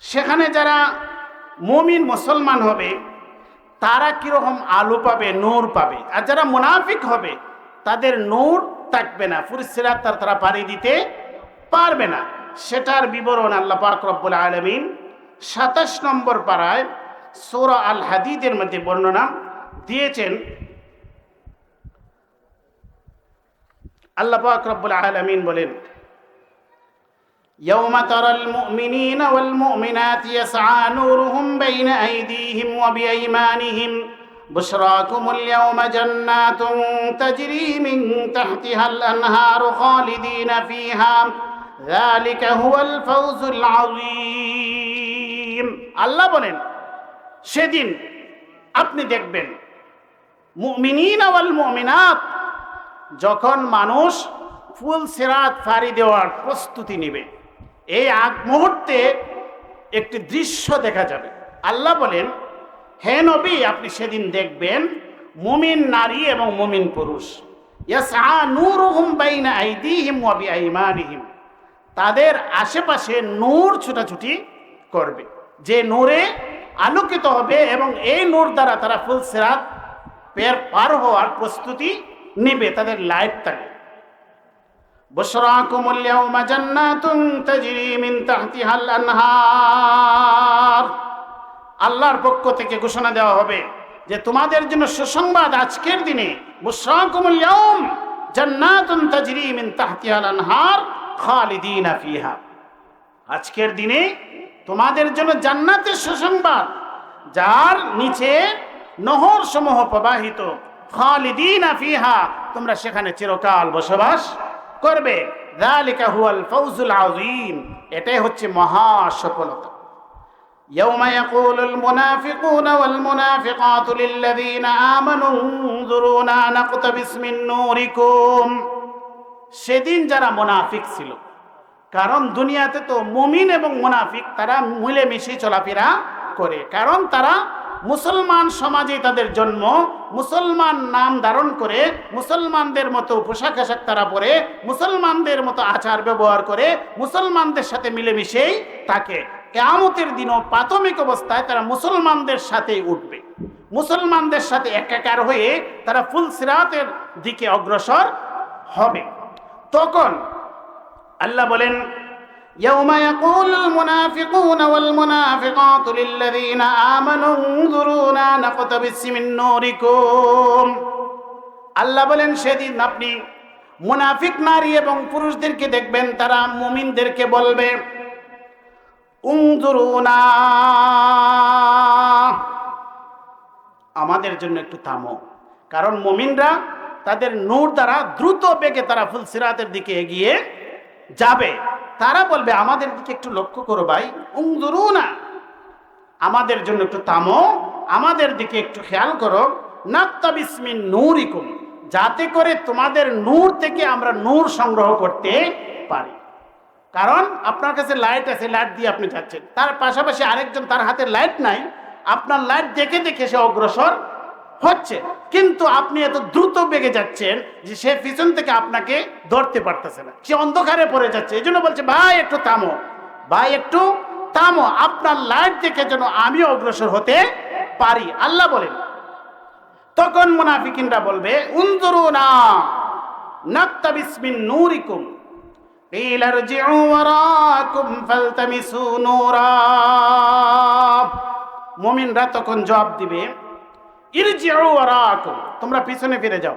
সেখানে যারা মুমিন মুসলমান হবে তারা কিরকম আলো পাবে, নূর পাবে, আর যারা মুনাফিক হবে তাদের নূর থাকবে না, ফুল সিরাত তারা পাড়ি দিতে পারবে না। সেটার বিবরণ আল্লাহ পাক রব্বুল আলামিন 27 নম্বর পারায় সূরা আল হাদীদের মধ্যে বর্ণনা দিয়েছেন। আল্লাহ পাক রব্বুল আলামিন বলেন, يوم ترى المؤمنين والمؤمنات يسعى نورهم بين أيديهم وبأيمانهم بشراكم اليوم جنات تجري من تحتها الأنهار خالدين فيها ذلك هو الفوز العظيم। আল্লাহ বলেন সেদিন আপনি দেখবেন মুমিনিন ওয়াল মুমিনাত, যখন মানুষ ফুল সিরাত পাড়ি দেওয়ার প্রস্তুতি নেবে, এই আগ মুহূর্তে একটি দৃশ্য দেখা যাবে। আল্লাহ বলেন, হে নবী আপনি সেদিন দেখবেন মুমিন নারী এবং মুমিন পুরুষ ইয়াসআ নূরুহুম বাইনা আইদিহিম ওয়া বিআইমানিহিম, তাদের আশেপাশে নূর ছুটাছুটি করবে, যে নূরে আলোকিত হবে, এবং এই নূর দ্বারা তারা ফুল সিরাত পার হওয়ার প্রস্তুতি নেবে, তাদের লাইট থাকবে। বুশরাকুমুল ইয়াওমা জান্নাতুন তাজরি মিন তাহতিহাল আনহার, আল্লাহর পক্ষ থেকে ঘোষণা দেওয়া হবে যে তোমাদের জন্য সুসংবাদ আজকের দিনে, বুশরাকুমুল ইয়াওম জান্নাতুন তাজরি মিন তাহতিহাল আনহার খালিদিনা ফিহা, আজকের দিনে তোমাদের জন্য জান্নাতের সুসংবাদ, যার নিচে নহর সমূহ প্রবাহিত, খালিদিনা ফিহা, তোমরা সেখানে চিরকাল বসবাস করবে। যালিকা হুয়াল ফাউজুল আযীম, এটাই হচ্ছে মহা সফলতা। ইয়াউমা ইয়াকুলুল মুনাফিকুনা ওয়াল মুনাফিকাতু লিল্লাযীনা আমানু উনজুরুনা নাকতাবিস মিন নূরিকুম, সেদিন যারা মুনাফিক ছিল, কারণ দুনিয়াতে তো মুমিন এবং মুনাফিক তারা মিলেমিশে চলাফেরা করে, কারণ তারা মুসলমান সমাজে তাদের জন্ম, মুসলমান নাম ধারণ করে, মুসলমানদের মতো পোশাক আশাক তারা পরে, মুসলমানদের মতো আচার ব্যবহার করে, মুসলমানদের সাথে মিলেমিশেই থাকে। কিয়ামতের দিনও প্রাথমিক অবস্থায় তারা মুসলমানদের সাথেই উঠবে, মুসলমানদের সাথে একাকার হয়ে তারা ফুল সিরাতের দিকে অগ্রসর হবে। তখন আল্লাহ বলেন, ইয়াউমা ইয়াকুলুল মুনাফিকুনা ওয়াল মুনাফিকাতু লিল্লাযীনা আমানু উনজুরুনা নাকতাবিস মিন নূরিকুম, আল্লাহ বলেন সেদিন আপনি মুনাফিক নারী এবং পুরুষদেরকে দেখবেন, তারা মুমিনদেরকে বলবে উনজুরুনা, আমাদের জন্য একটু থামো। কারণ মুমিনরা তাদের নূর দ্বারা দ্রুত বেগে তারা ফুলসিরাতের দিকে এগিয়ে যাবে। তারা বলবে আমাদের দিকে একটু লক্ষ্য করো ভাই, উনজুরুনা, আমাদের জন্য একটু থামো, আমাদের দিকে একটু খেয়াল করো, নাক্তাবিস মিন নূরিকুম, যাতে করে তোমাদের নূর থেকে আমরা নূর সংগ্রহ করতে পারি। কারণ আপনার কাছে লাইট আছে, লাইট দিয়ে আপনি যাচ্ছেন, তার পাশাপাশি আরেকজন তার হাতে লাইট নাই, আপনার লাইট দেখে দেখে সে অগ্রসর হচ্ছে, কিন্তু আপনি এত দ্রুত বেগে যাচ্ছেন যে সে পিছন থেকে আপনাকে ধরতে পারতেছে না, সে অন্ধকারে পড়ে যাচ্ছে। এই জন্য বলছে ভাই একটু থামো, ভাই একটু থামো, আপনার লাইট দেখে যেন আমিও অগ্রসর হতে পারি। আল্লাহ বলেন, তখন মুনাফিকিনরা বলবে উনজুরুনা নাক্তাবিস মিন নূরিকুম কিলা রজিউ ওয়ারাকুম ফালতামিসু নূরা। মুমিনরা তখন জবাব দিবে ইরজিউ ওয়ারাকুম, তোমরা পিছনে ফিরে যাও,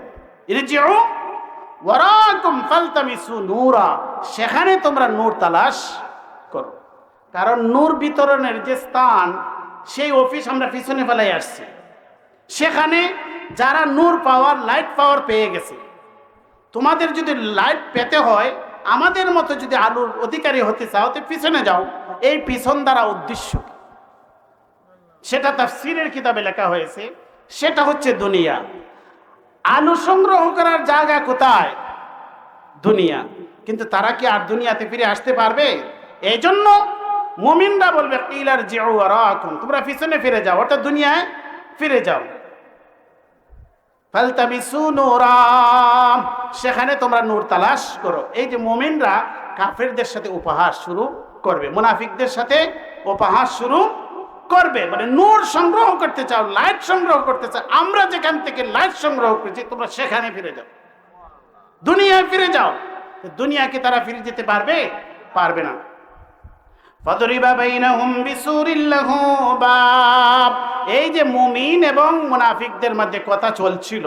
ইরজিউ ওয়ারাকুম ফালতামিসু নূরা, সেখানে তোমরা নূর তালাশ করো। কারণ নূর বিতরণের যে স্থান, সেই অফিস আমরা পিছনে ফেলাই আসছি, সেখানে যারা নূর পাওয়ার, লাইট পাওয়ার পেয়ে গেছে, তোমাদের যদি লাইট পেতে হয়, আমাদের মতো যদি আলোর অধিকারী হতে চাও তো পিছনে যাও। এই পিছন দ্বারা উদ্দেশ্য সেটা তাফসীরের কিতাবে লেখা হয়েছে, সেটা হচ্ছে দুনিয়া। আলো সংগ্রহ করার জায়গা কোথায়? দুনিয়া। কিন্তু তারা কি আর দুনিয়াতে ফিরে আসতে পারবে? এই জন্য মুমিনরা বলবে কিলার জিউ ওয়ারাকুম, তোমরা পিছনে ফিরে যাও, অর্থাৎ দুনিয়ায় ফিরে যাও। ফালতামিসু নূরা, সেখানে তোমরা নূর তালাশ করো। এই যে মুমিনরা কাফেরদের সাথে উপহাস শুরু করবে, মুনাফিকদের সাথে উপহাস শুরু করবে, মানে নূর সংগ্রহ করতে চাও, লাইট সংগ্রহ করতে চাও, আমরা যেখান থেকে লাইট সংগ্রহ করছি তোমরা সেখানে ফিরে যাও, দুনিয়ায় ফিরে যাও। দুনিয়াকে তারা ফিরে যেতে পারবে? পারবে না। ফাদরিবা বাইনাহুম বিসুরিল লাহু বাব, এই যে মুমিন এবং মুনাফিকদের মধ্যে কথা চলছিল,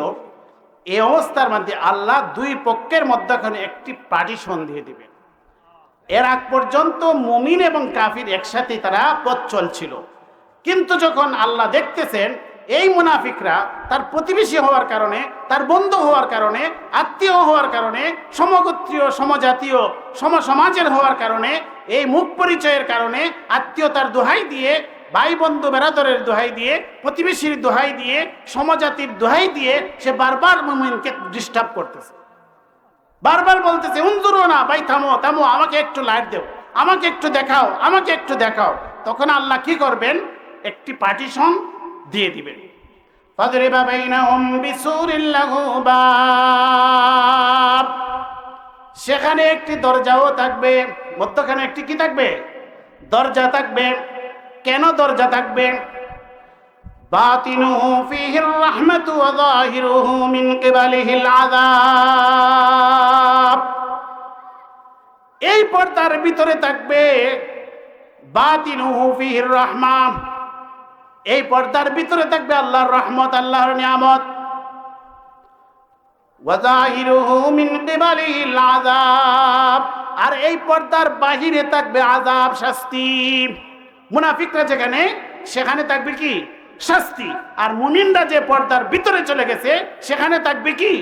এই অবস্থার মধ্যে আল্লাহ দুই পক্ষের মধ্যখানে একটি পার্টিশন দিয়ে দিবেন। এর আগ পর্যন্ত মুমিন এবং কাফির একসাথে তারা পথ চলছিল, কিন্তু যখন আল্লাহ দেখতেছেন এই মুনাফিকরা তার প্রতিবেশী হওয়ার কারণে, তার বন্ধু হওয়ার কারণে, আত্মীয় হওয়ার কারণে, সমগোত্রীয়, সমজাতীয়, সমসমাজের হওয়ার কারণে, এই মুখ পরিচয়ের কারণে, আত্মীয়তার দোহাই দিয়ে, ভাই বন্ধু বেরাদরের দোহাই দিয়ে, প্রতিবেশীর দোহাই দিয়ে, সমজাতির দোহাই দিয়ে সে বারবার মুমিনকে ডিস্টার্ব করতেছে, বারবার বলতেছে উনজুরুনা, ভাই থামো থামো, আমাকে একটু লাইট দেও, আমাকে একটু দেখাও, আমাকে একটু দেখাও। তখন আল্লাহ কি করবেন? একটি পার্টিশন দিয়ে দিবেন। ফাদরিবা বাইনাহুম বিসুরিল লাহু বাব, সেখানে একটি দরজাও থাকবে, মধ্যখানে একটি কি থাকবে? দরজা থাকবে। কেন দরজা থাকবে? বাতিনুহু ফীহির রাহমাতু ওয়া যাহিরুহু মিন কিবালিহিল আযাব, এই পর্দার ভিতরে থাকবে বাতিনুহু ফীহির রাহমা, এই পর্দার ভিতরে থাকবে আল্লাহর রহমত, আল্লাহর নিয়ামত। ওয়া যাহিরুহু মিন কিবালিহিল আযাব, আর এই পর্দার বাহিরে থাকবে আযাব, শাস্তি। মুনাফিকরা যেখানে, সেখানে থাকবে কি? শাস্তি। আর মুমিনরা যে পর্দার ভিতরে চলে গেছে, সেখানে থাকবে কি?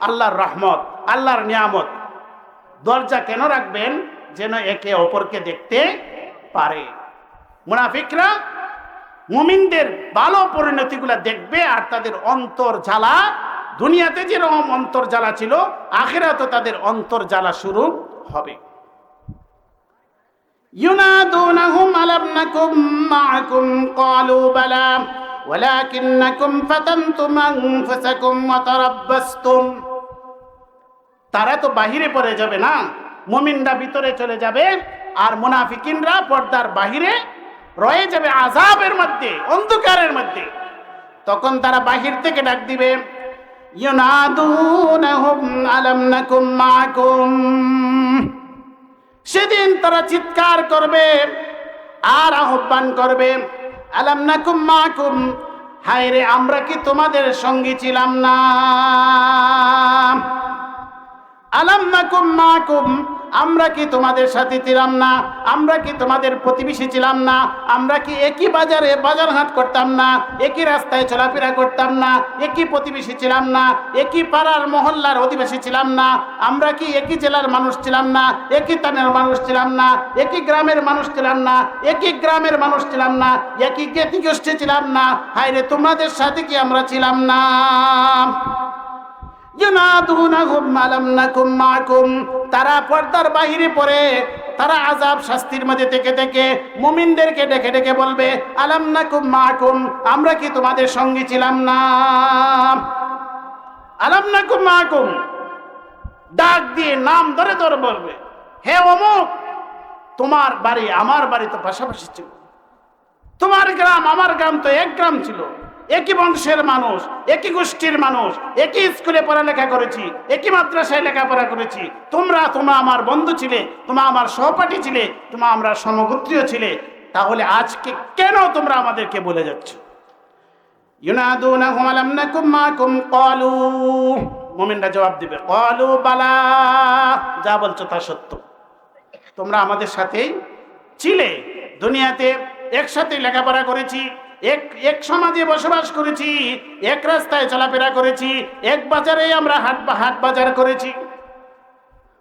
আল্লাহর রহমত, আল্লাহর নিয়ামত। দরজা কেন রাখবেন? যেন একে অপরকে দেখতে পারে। মুনাফিকরা মুমিনদের ভালো পরিণতিগুলা দেখবে, আর তাদের অন্তর জ্বালা, দুনিয়াতে যেরকম অন্তর জ্বালা ছিল, আখিরাতে তাদের অন্তর জ্বালা শুরু হবে। ইউনাদুনাহুম আলাম নাকুম মাআকুম ক্বালু বালা ওয়ালাকিন্নাকুম ফাতানতুম আনফুসাকুম ওয়া তারাব্বাসতুম, তারা তো বাহিরে পড়ে যাবে না, মুমিনরা ভিতরে চলে যাবে, আর মুনাফিকিনরা পর্দার বাহিরে রয়ে যাবে আযাবের মধ্যে, অন্ধকারের মধ্যে। তখন তারা বাহির থেকে ডাক দিবে ইউনাদুনাহুম আলাম নাকুম মাআকুম, সেদিন তারা চিৎকার করবে আর আহ্বান করবে আলাম নাকুম মাআকুম, হায় রে আমরা কি তোমাদের সঙ্গী ছিলাম না? আলাম নাকুম মাআকুম, আমরা কি তোমাদের সাথে ছিলাম না? আমরা কি তোমাদের প্রতিবেশী ছিলাম না? আমরা কি একই বাজারে বাজারহাট করতাম না? একই রাস্তায় চলাফেরা করতাম না? একই প্রতিবেশী ছিলাম না? একই পাড়ার মহল্লার অধিবাসী ছিলাম না? আমরা কি একই জেলার মানুষ ছিলাম না? একই থানার মানুষ ছিলাম না? একই গ্রামের মানুষ ছিলাম না? একই গ্রামের মানুষ ছিলাম না? একই জ্ঞাতি গোষ্ঠী ছিলাম না? হায় রে, তোমাদের সাথে কি আমরা ছিলাম না? তারা পর্দার বাহিরে পড়ে, তারা আযাব শাস্তির মধ্যে থেকে থেকে মুমিনদেরকে ডেকে ডেকে বলবে, আলাম নাকুম মাকুম, আমরা কি তোমাদের সঙ্গে ছিলাম না? আলাম নাকুম মাকুম, ডাক দিয়ে নাম ধরে ধরে বলবে, হে অমুক, তোমার বাড়ি আমার বাড়ি তো পাশাপাশি ছিল, তোমার গ্রাম আমার গ্রাম তো এক গ্রাম ছিল, একই বংশের মানুষ, একই গোষ্ঠীর মানুষ, একই স্কুলে পড়ালেখা করেছি, একই মাদ্রাসায় লেখাপড়া করেছি, তোমরা আমার বন্ধু ছিলে, তোমরা আমার সহপাঠী ছিলে, তোমরা আমরা সমগোত্রীয় ছিলে, তাহলে আজকে কেন তোমরা আমাদেরকে বলে যাচ্ছ? ইউনাদুনাহুম আলাম নাকুম মাকুম ক্বালু, মুমিনরা জবাব দিবে, ক্বালু বালা, যা বলছো তা সত্য, তোমরা আমাদের সাথেই ছিলে, দুনিয়াতে একসাথে লেখাপড়া করেছি, এক সমাজে বসবাস করেছি, এক রাস্তায় চলাফেরা করেছি, এক বাজারে আমরা হাট বাজার করেছি।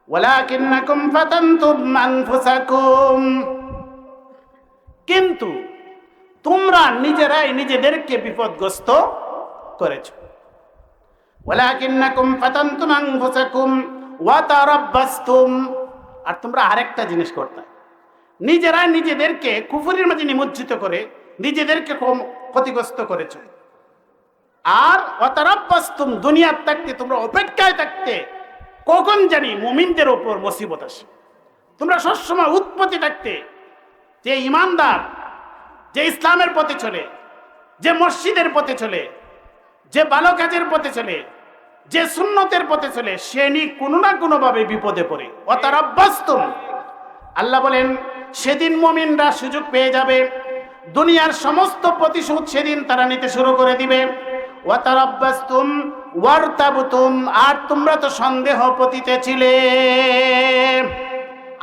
ওয়ালাকিন্নাকুম ফাতানতুম আনফুসাকুম, কিন্তু তোমরা নিজেরাই নিজেদেরকে বিপদগ্রস্ত করেছো। ওয়ালাকিন্নাকুম ফাতানতুম আনফুসাকুম ওয়া তারাব্বাসতুম, আর তোমরা আরেকটা জিনিস করতে, নিজেরাই নিজেদেরকে কুফরের মাঝে নিমজ্জিত করে নিজেদেরকে ক্ষতিগ্রস্ত করেছো। আর ওয়াতারাব্বাসতুম, দুনিয়ার থাকতে তোমরা অপেক্ষায় থাকতে কখন জানি মুমিনদের উপর মুসিবত আসে। তোমরা সবসময় উৎপত্তি থাকতে, যে ইমানদার, যে ইসলামের পথে চলে, যে মসজিদের পথে চলে, যে ভালো কাজের পথে চলে, যে সুন্নতের পথে চলে, সে কোনো না কোনো ভাবে বিপদে পড়ে। ওয়াতারাব্বাসতুম, আল্লাহ বলেন সেদিন মুমিনরা সুযোগ পেয়ে যাবে, দুনিয়ার সমস্ত প্রতিশোধ সেদিন তারা নিতে শুরু করে দিবে। ওয়াতারাব্বাসতুম ওয়ারতাবতুম, আর তোমরা তো সন্দেহ পতিতে ছিলে।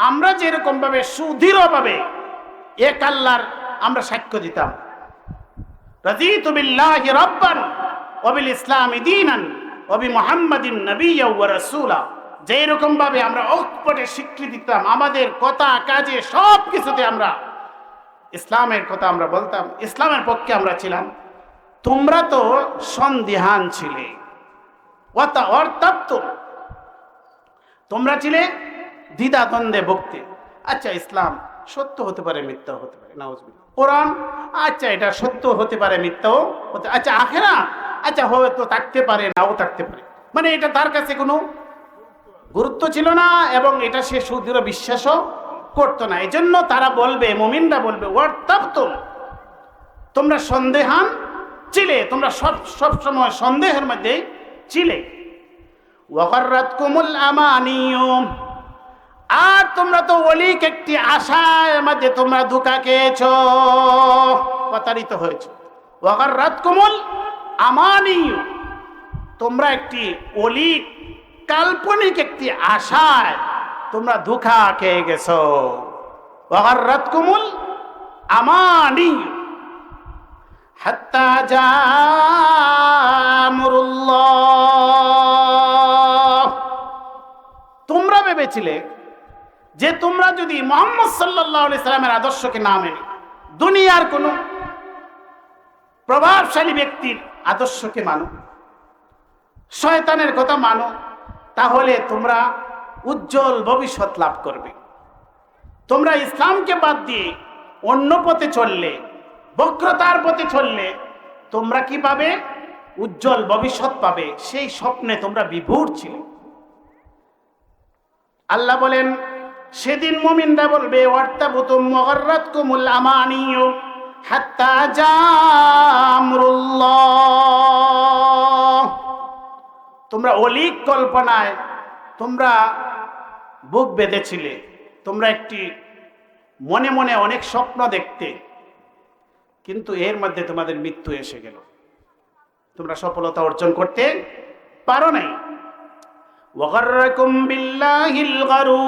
আমরা যেরকম ভাবে সুদৃঢ়ভাবে এক আল্লাহর আমরা সাক্ষ্য দিতাম, রাযীতু বিল্লাহি রাব্বান ওয়া বিল ইসলামি দীনান ওয়া বি মুহাম্মাদিন নাবিয়্যা ওয়া রাসূলা, যেরকম ভাবে আমরা অকপটে স্বীকৃতি দিতাম, আমাদের কথা কাজে সব কিছুতে আমরা ইসলামের কথা আমরা বলতাম, ইসলামের পক্ষে আমরা ছিলাম, তোমরা তো সন্দিহান ছিলে। তোমরা ছিলে দ্বিধা দ্বন্দ্বে ভুগতে। আচ্ছা, ইসলাম সত্য হতে পারে, মিথ্যা হতে পারে, নাউজুবিল্লাহ। কোরআন, আচ্ছা এটা সত্য হতে পারে, মিথ্যাও হতে, আচ্ছা আখিরাত, আচ্ছা হয়তো থাকতে পারে, নাও থাকতে পারে, মানে এটা তার কাছে কোনো গুরুত্ব ছিল না, এবং এটা সে সুদৃঢ় বিশ্বাসও করতো না। এই জন্য তারা বলবে, মুমিনরা বলবে, ওয়ারতাবতুম, তোমরা সন্দেহান ছিলে, তোমরা সব সময় সন্দেহের মধ্যে ছিলে। ওয়াগাররাতকুমুল আমানিয়ু, আর তোমরা তো অলিক একটি আশার মধ্যে তোমরা ধোঁকা খেয়েছো, প্রতারিত হয়েছো। ওয়াগাররাতকুমুল আমানিয়ু, তোমরা একটি অলিক কাল্পনিক একটি আশায় তোমরা ধোঁকা খেয়ে গেছো। ওয়াগাররাতকুমুল আমানিয়ু হাত্তা জাআ আমরুল্লাহ, তোমরা ভেবেছিলে যে তোমরা যদি মুহাম্মদ সাল্লাল্লাহু আলাইহি সাল্লামের আদর্শকে না মেনে দুনিয়ার কোনো প্রভাবশালী ব্যক্তির আদর্শকে মানো, শয়তানের কথা মানো, তাহলে তোমরা উজ্জ্বল ভবিষ্যৎ লাভ করবে। তোমরা ইসলামকে বাদ দিয়ে অন্য পথে চললে, বক্রতার পথে চললে তোমরা কি পাবে? উজ্জ্বল ভবিষ্যৎ পাবে। সেই স্বপ্নে তোমরা বিভোর ছিলে। আল্লাহ বলেন সেদিন মুমিনরা বলবে, ওয়ারতাবতুম ওয়াগাররাতকুমুল আমানিয়ু হাত্তা জাআ আমরুল্লাহ, তোমরা অলিক কল্পনায় তোমরা বুক বেঁধেছিলে, তোমরা একটি মনে মনে অনেক স্বপ্ন দেখতে, কিন্তু এর মধ্যে তোমাদের মৃত্যু এসে গেল, তোমরা সফলতা অর্জন করতে পারো নাই। ওয়াগাররাকুম বিল্লাহিল গারুর,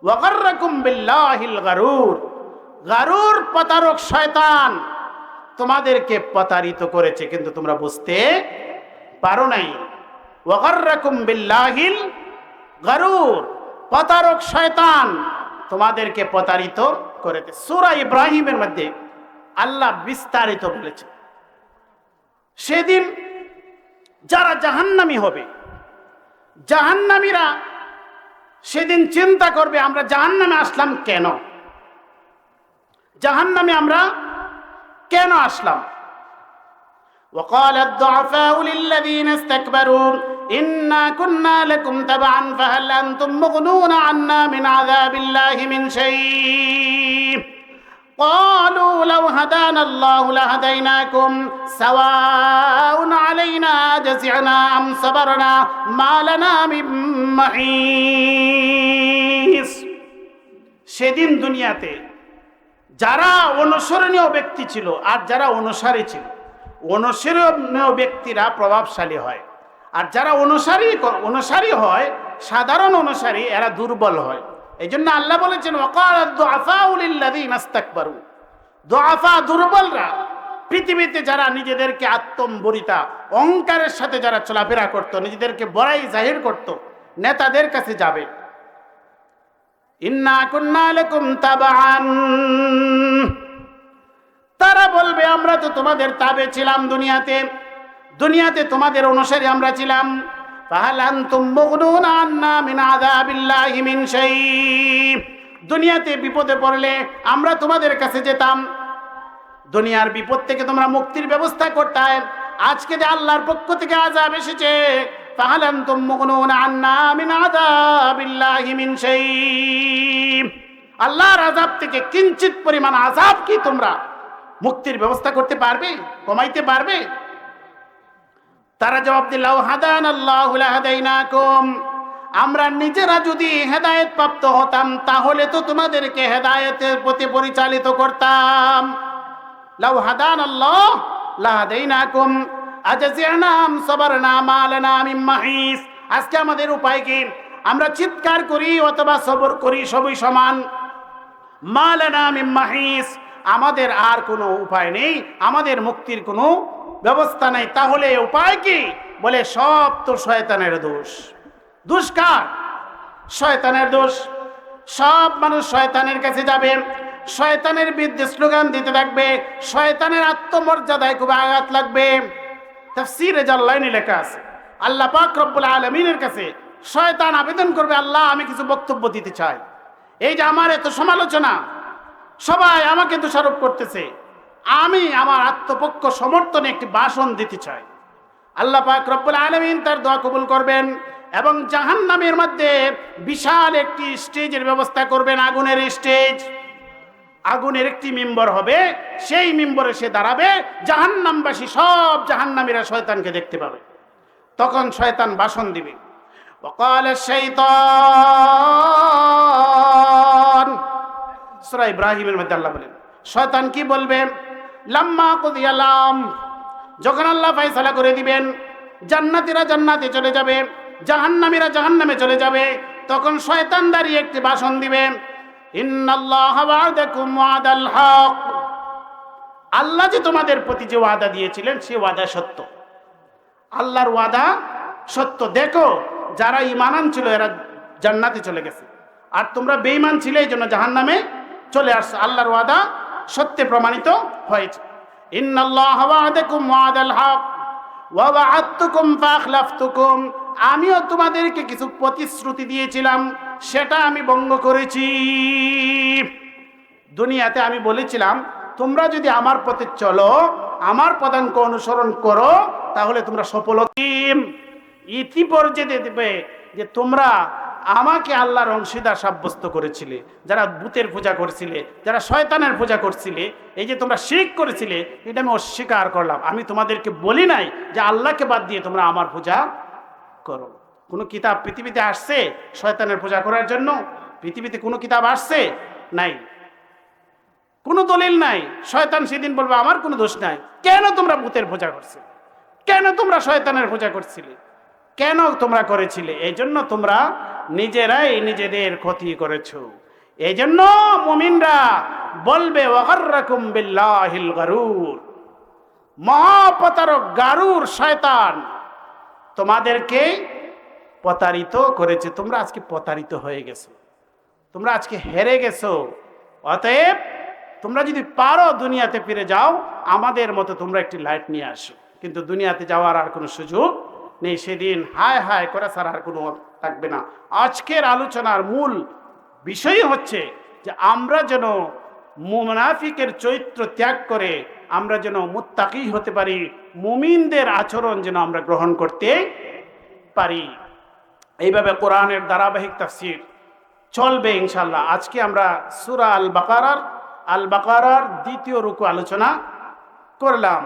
ওয়াগাররাকুম বিল্লাহিল গারুর। গারুর প্রতারক শয়তান তোমাদেরকে প্রতারিত করেছে, কিন্তু তোমরা বুঝতে পারো নাই। ওয়াগাররাকুম বিল্লাহিল গারুর, প্রতারক শয়তান তোমাদেরকে প্রতারিত করেছে। সূরা ইব্রাহিমের মধ্যে আল্লাহ বিস্তারিত বলেছে। সেদিন যারা জাহান্নামী হবে, জাহান্নামীরা সেদিন চিন্তা করবে আমরা জাহান্নামে আসলাম কেন, জাহান্নামে আমরা কেন আসলাম। وقال الضعفاء للذين استكبروا إنا كنا لكم تبعا فهل أنتم مغنون عنا من عذاب الله من شيء قالوا لو هدانا الله لهديناكم سواء علينا جزعنا أم صبرنا ما لنا من محيص। সেদিন দুনিয়াতে যারা অনুসরণীয় ব্যক্তি ছিল আর যারা অনুসারী ছিল, অনুসরণীয় ব্যক্তিরা প্রভাবশালী হয়, আর যারা অনুসারী হয়, সাধারণ অনুসারী, এরা দুর্বল হয়। এই জন্য আল্লাহ বলেছেন ওয়াকাল দুআফাউ লিল্লাযিনা ইসতাকবারু, দুআফা দুর্বলরা, পৃথিবীতে যারা নিজেদেরকে আত্মম্বরিতা অহংকারের সাথে যারা চলাফেরা করত, নিজেদেরকে বড়াই জাহির করত, নেতাদের কাছে যাবে, ইন্না কুন্না লাকুম তাবাআন, তারা বলবে আমরা তো তোমাদের তাবে ছিলাম, দুনিয়াতে তোমাদের অনুসারী আমরা ছিলাম। ফাহাল আনতুম মুগনুনা আন্না মিন আযাবিল্লাহি মিন শাই, দুনিয়াতে বিপদে পড়লে আমরা তোমাদের কাছে যেতাম, দুনিয়ার বিপদ থেকে তোমরা মুক্তির ব্যবস্থা করতে। আজকে যে আল্লাহর পক্ষ থেকে আযাব এসেছে, ফাহাল আনতুম মুগনুনা আন্না মিন আযাবিল্লাহি মিন শাই, আল্লাহর আযাব থেকে কিঞ্চিত পরিমাণ আযাব কি তোমরা মুক্তির ব্যবস্থা করতে পারবে, কমাইতে পারবে? তারা জবাব দিল লাউ হাদানাল্লাহু লাহাদাইনাকুম, আমরা নিজেরা যদি হেদায়েত প্রাপ্ত হতাম তাহলে তো তোমাদেরকে হেদায়েতের প্রতি পরিচালিত করতাম। লাউ হাদানাল্লাহ লাহাদাইনাকুম আজজি'না আম সাবারনা মা লানা মিন মাহিস, আজকে আমাদের উপায় কি? আমরা চিৎকার করি অথবা সবর করি, সবই সমান। মা লানা মিন মাহিস, আমাদের আর কোনো উপায় নেই, আমাদের মুক্তির কোনো ব্যবস্থা নেই। তাহলে উপায় কি? বলে সব তো শয়তানের দোষ। দোষ কার? শয়তানের দোষ। সব মানুষ শয়তানের কাছে যাবে, শয়তানের বিরুদ্ধে স্লোগান দিতে থাকবে, শয়তানের আত্মমর্যাদায় খুব আঘাত লাগবে। তাফসীরে জাল্লাইনি লেখা আছে, আল্লাহ পাক রব্বুল আলামিনের কাছে শয়তান আবেদন করবে, আল্লাহ আমি কিছু বক্তব্য দিতে চাই, এই যে আমার এত সমালোচনা, সবাই আমাকে দোষারোপ করতেছে, আমি আমার আত্মপক্ষ সমর্থনে একটি ভাষণ দিতে চাই। আল্লাহ পাক রব্বুল আলামিন তার দোয়া কবুল করবেন এবং জাহান্নামের মধ্যে বিশাল একটি স্টেজের ব্যবস্থা করবেন, আগুনের স্টেজ, আগুনের একটি মিম্বর হবে, সেই মিম্বরে সে দাঁড়াবে, জাহান্নামবাসী সব জাহান্নামীরা শয়তানকে দেখতে পাবে। তখন শয়তান ভাষণ দিবে, ওয়াকাল শাইতান, সূরা ইব্রাহিমের মধ্যে আল্লাহ বলেন শয়তান কি বলবে? লাম্মা কুদিয়াল আমর, যখন আল্লাহ ফয়সালা করে দিবেন, জান্নাতীরা জান্নাতে চলে যাবে, জাহান্নামীরা জাহান্নামে চলে যাবে, তখন শয়তান দাঁড়িয়ে একটি ভাষণ দিবে, ইন্নাল্লাহা ওয়া'দাকুম ওয়া'দাল হক, আল্লাহ যে তোমাদের প্রতি যে ওয়াদা দিয়েছিলেন সে ওয়াদা সত্য, আল্লাহর ওয়াদা সত্য। দেখো যারা ঈমান আনছিল এরা জান্নাতে চলে গেছে, আর তোমরা বেঈমান ছিলে এই জন্য জাহান্নামে চলে আসছো, আল্লাহর ওয়াদা সত্যে প্রমাণিত হয়েছে। ইন্নাল্লাহা ওয়া'দাকুম ওয়া'দাল হক ওয়া ওয়া'আদতুকুম ফাখলাফতুকুম, আমিও তোমাদেরকে কিছু প্রতিশ্রুতি দিয়েছিলাম, সেটা আমি ভঙ্গ করেছি। দুনিয়াতে আমি বলেছিলাম তোমরা যদি আমার পথে চলো, আমার পদাঙ্ক অনুসরণ করো, তাহলে তোমরা সফল হবে। ইতিপর্যন্ত দেবে যে তোমরা আমাকে আল্লাহর অংশীদার সাব্যস্ত করেছিলে, যারা ভূতের পূজা করছিলে, যারা শয়তানের পূজা করছিলে, এই যে তোমরা শিরক করেছিলে, এটা আমি অস্বীকার করলাম। আমি তোমাদেরকে বলি নাই যে আল্লাহকে বাদ দিয়ে তোমরা আমার পূজা করো। কোনো কিতাব পৃথিবীতে আসছে শয়তানের পূজা করার জন্য? পৃথিবীতে কোনো কিতাব আসছে? নাই, কোনো দলিল নাই। শয়তান সেদিন বলবে আমার কোনো দোষ নাই, কেন তোমরা ভূতের পূজা করছো? কেন তোমরা শয়তানের পূজা করছিলে, কেন তোমরা করেছিলে? এই জন্য তোমরা নিজেরাই নিজেদের ক্ষতি করেছো। এই জন্য মুমিনরা বলবে ওয়াগাররাকুম বিল্লাহিল গারুর, মহাপ্রতারক গারুর শয়তান তোমাদেরকে প্রতারিত করেছে। তোমরা আজকে প্রতারিত হয়ে গেছো, তোমরা আজকে হেরে গেছো। অতএব তোমরা যদি পারো দুনিয়াতে ফিরে যাও, আমাদের মতো তোমরা একটি লাইট নিয়ে আসো। কিন্তু দুনিয়াতে যাওয়ার আর কোনো সুযোগ নেই, সেদিন হায় হায় করে ছাড়া আর কোনো থাকবে না। আজকের আলোচনার মূল বিষয় হচ্ছে যে আমরা যেন মুনাফিকের চরিত্র ত্যাগ করে আমরা যেন মুত্তাকি হতে পারি, মুমিনদের আচরণ যেন আমরা গ্রহণ করতে পারি। এইভাবে কোরআনের ধারাবাহিক তাফসীর চলবে ইনশাআল্লাহ। আজকে আমরা সূরা আল বাকারার দ্বিতীয় রুকু আলোচনা করলাম,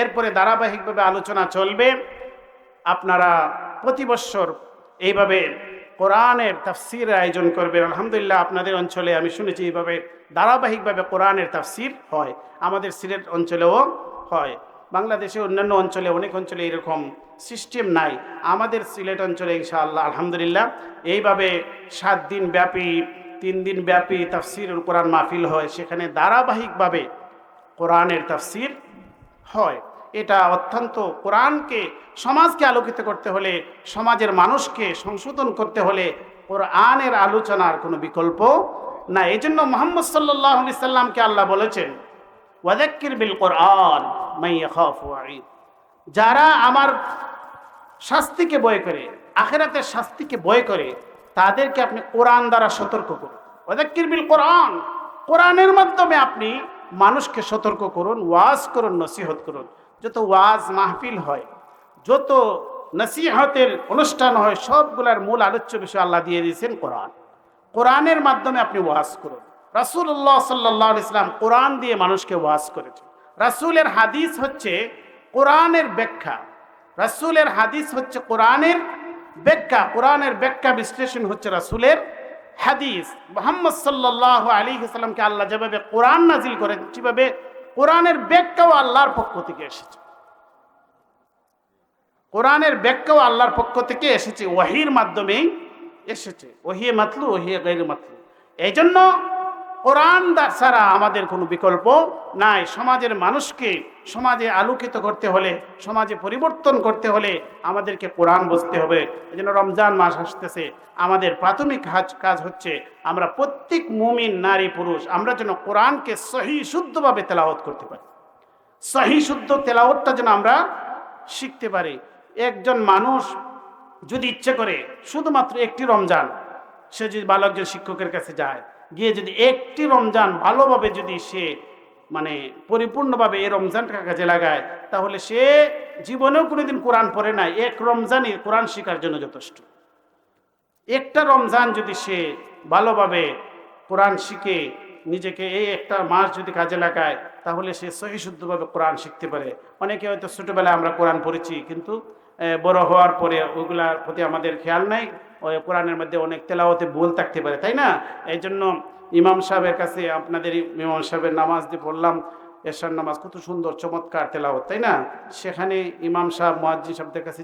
এরপরে ধারাবাহিকভাবে আলোচনা চলবে। আপনারা প্রতি বৎসর এইভাবে কোরআনের তাফসীর আয়োজন করবেন। আলহামদুলিল্লাহ আপনাদের অঞ্চলে আমি শুনেছি এইভাবে ধারাবাহিকভাবে কোরআনের তাফসীর হয়, আমাদের সিলেট অঞ্চলেও হয়। বাংলাদেশে অন্যান্য অঞ্চলে অনেক অঞ্চলে এরকম সিস্টেম নাই, আমাদের সিলেট অঞ্চলে ইনশাআল্লাহ আলহামদুলিল্লাহ এইভাবে 7 দিন ব্যাপী 3 দিন ব্যাপী তাফসীরুল কোরআন মাহফিল হয়, সেখানে ধারাবাহিকভাবে কোরআনের তাফসীর হয়। এটা অত্যন্ত কোরআনকে, সমাজকে আলোকিত করতে হলে, সমাজের মানুষকে সংশোধন করতে হলে কোরআনের আলোচনার কোনো বিকল্প না। এই জন্য মুহাম্মদ সাল্লাল্লাহু আলাইহি সাল্লামকে আল্লাহ বলেছেন ওয়াযাক্কির বিল কোরআন মান ইয়াখাফু ওয়াঈদ, যারা আমার শাস্তিকে ভয় করে, আখিরাতের শাস্তিকে ভয় করে, তাদেরকে আপনি কোরআন দ্বারা সতর্ক করুন। ওয়াযাক্কির বিল কোরআন, কোরআনের মাধ্যমে আপনি মানুষকে সতর্ক করুন, ওয়াজ করুন, নসিহত করুন। যত ওয়াজ মাহফিল হয়, যত নসিহতের অনুষ্ঠান হয়, সবগুলার মূল আলোচ্য বিষয় আল্লাহ দিয়ে দিয়েছেন কোরআন। কোরআনের মাধ্যমে আপনি ওয়াজ করুন। রাসূলুল্লাহ সাল্লাল্লাহু আলাইহি ওয়াসাল্লাম কোরআন দিয়ে মানুষকে ওয়াজ করেছেন। রাসূলের হাদিস হচ্ছে কোরআনের ব্যাখ্যা, রাসূলের হাদিস হচ্ছে কোরআনের ব্যাখ্যা, কোরআনের ব্যাখ্যা বিশ্লেষণ হচ্ছে রাসূলের হাদিস। মুহাম্মদ সাল্লাল্লাহু আলাইহি ওয়াসাল্লামকে আল্লাহ যেভাবে কোরআন নাজিল করেন, সেভাবে কোরআনের ব্যাখ্যাও আল্লাহর পক্ষ থেকে এসেছে। কোরআনের ব্যাখ্যাও আল্লাহর পক্ষ থেকে এসেছে, ওয়াহির মাধ্যমেই এসেছে। ওহি মাতলু, ওহি গায়রু মাতলু। এই জন্য কোরআন ছাড়া আমাদের কোনো বিকল্প নাই। সমাজের মানুষকে সমাজে আলোকিত করতে হলে, সমাজে পরিবর্তন করতে হলে আমাদেরকে কোরআন বুঝতে হবে। এই জন্য রমজান মাস আসতেছে, আমাদের প্রাথমিক কাজ হচ্ছে আমরা প্রত্যেক মুমিন নারী পুরুষ আমরা যেন কোরআনকে সহি শুদ্ধভাবে তেলাওয়াত করতে পারি, সহি শুদ্ধ তেলাওয়াতটা যেন আমরা শিখতে পারি। একজন মানুষ যদি ইচ্ছে করে শুধুমাত্র একটি রমজান, সে যদি ভালো একজন শিক্ষকের কাছে যায়, গিয়ে যদি একটি রমজান ভালোভাবে যদি সে পরিপূর্ণভাবে এই রমজানটা কাজে লাগায়, তাহলে সে জীবনেও কোনোদিন কোরআন পড়ে নাই, এক রমজানই কোরআন শেখার জন্য যথেষ্ট। একটা রমজান যদি সে ভালোভাবে কোরআন শিখে নিজেকে এই একটা মাস যদি কাজে লাগায়, তাহলে সে সহি শুদ্ধভাবে কোরআন শিখতে পারে। অনেকে হয়তো ছোটোবেলায় আমরা কোরআন পড়েছি, কিন্তু বড় হওয়ার পরে ওইগুলার প্রতি আমাদের খেয়াল নাই, ওই কোরআনের মধ্যে অনেক তেলাওয়াতে ভুল থাকতে পারে, তাই না? এই জন্য ইমাম সাহেবের কাছে, আপনাদের ইমাম সাহেবের নামাজ দিয়ে পড়লাম এশার নামাজ, কত সুন্দর চমৎকার তেলাওয়াত, তাই না? সেখানে ইমাম সাহেব মুয়াজ্জিন সাহেবদের কাছে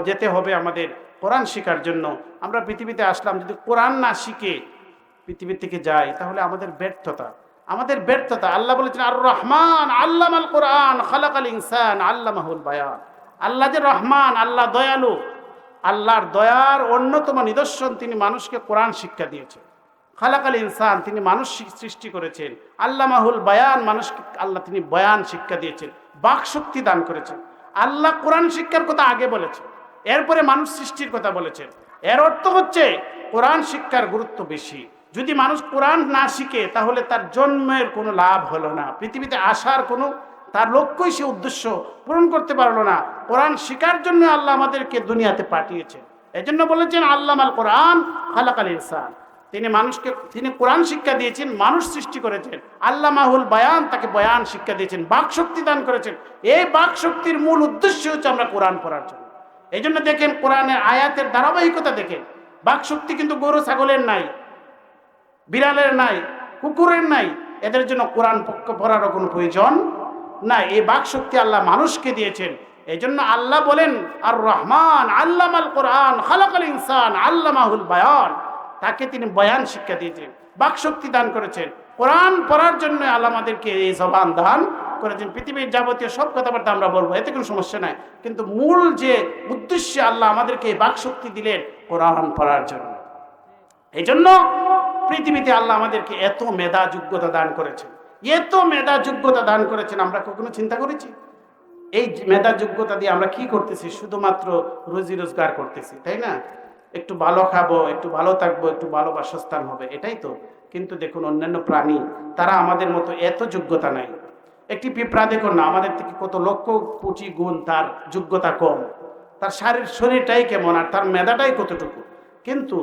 যেতে হবে আমাদের কোরআন শেখার জন্য। আমরা পৃথিবীতে আসলাম, যদি কোরআন না শিখে পৃথিবী থেকে যাই, তাহলে আমাদের ব্যর্থতা। আল্লাহ বলেছেন আর রহমান আল্লামাল কোরআন খালাকাল ইনসান আল্লামাহুল বায়ান। আল্লাহ যে রহমান, আল্লাহ দয়ালু, আল্লাহর দয়ার অন্যতম নিদর্শন তিনি মানুষকে কোরআন শিক্ষা দিয়েছেন। খালাকাল ইনসান, তিনি মানুষ সৃষ্টি করেছেন। আল্লামাহুল বায়ান, মানুষকে আল্লাহ তিনি বয়ান শিক্ষা দিয়েছেন, বাক শক্তি দান করেছেন। আল্লাহ কোরআন শিক্ষার কথা আগে বলেছেন, এরপরে মানুষ সৃষ্টির কথা বলেছেন। এর অর্থ হচ্ছে কোরআন শিক্ষার গুরুত্ব বেশি। যদি মানুষ কোরআন না শিখে, তাহলে তার জন্মের কোনো লাভ হলো না, পৃথিবীতে আসার কোনো তার লক্ষ্যই সে উদ্দেশ্য পূরণ করতে পারলো না। কোরআন শিখার জন্য আল্লাহ আমাদেরকে দুনিয়াতে পাঠিয়েছেন। এই জন্য বলেছেন আল্লামাল কোরআন খালাকাল ইনসান, তিনি কোরআন শিক্ষা দিয়েছেন, মানুষ সৃষ্টি করেছেন। আল্লামাহুল বায়ান, তাকে বয়ান শিক্ষা দিয়েছেন, বাক শক্তি দান করেছেন। এই বাক শক্তির মূল উদ্দেশ্য হচ্ছে আমরা কোরআন পড়ার জন্য। এই জন্য দেখেন কোরআনের আয়াতের ধারাবাহিকতা দেখেন, বাক শক্তি কিন্তু গরু ছাগলের নাই, বিড়ালের নাই, কুকুরের নাই, এদের জন্য কোরআন পড়ারও কোনো প্রয়োজন নাই। এই বাক শক্তি আল্লাহ মানুষকে দিয়েছেন। এই জন্য আল্লাহ বলেন আর রহমান আল্লামাল কোরআন খালাকাল ইনসান আল্লামাহুল বায়ান, তাকে তিনি বয়ান শিক্ষা দিয়েছেন, বাকশক্তি দান করেছেন। কোরআন পড়ার জন্য আল্লাহ আমাদেরকে এই জবান দান করেছেন। পৃথিবীর যাবতীয় সব কথাবার্তা আমরা বলবো, এতে কোনো সমস্যা নাই, কিন্তু মূল যে উদ্দেশ্যে আল্লাহ আমাদেরকে এই বাকশক্তি দিলেন কোরআন পড়ার জন্য। এই জন্য পৃথিবীতে আল্লাহ আমাদেরকে এত মেধা যোগ্যতা দান করেছেন, এত মেধা যোগ্যতা দান করেছেন। আমরা কখনো চিন্তা করেছি এই মেধা যোগ্যতা দিয়ে আমরা কি করতেছি? শুধুমাত্র রুজি রোজগার করতেছি, তাই না? একটু ভালো খাবো, একটু ভালো থাকবো, একটু ভালো বাসস্থান হবে, এটাই তো। কিন্তু দেখুন অন্যান্য প্রাণী, তারা আমাদের মতো এত যোগ্যতা নাই। একটি পিঁপড়া দেখুন না, আমাদের থেকে কত লক্ষ কোটি গুণ তার যোগ্যতা কম, তার শরীরটাই কেমন, আর তার মেধাটাই কতটুকু। কিন্তু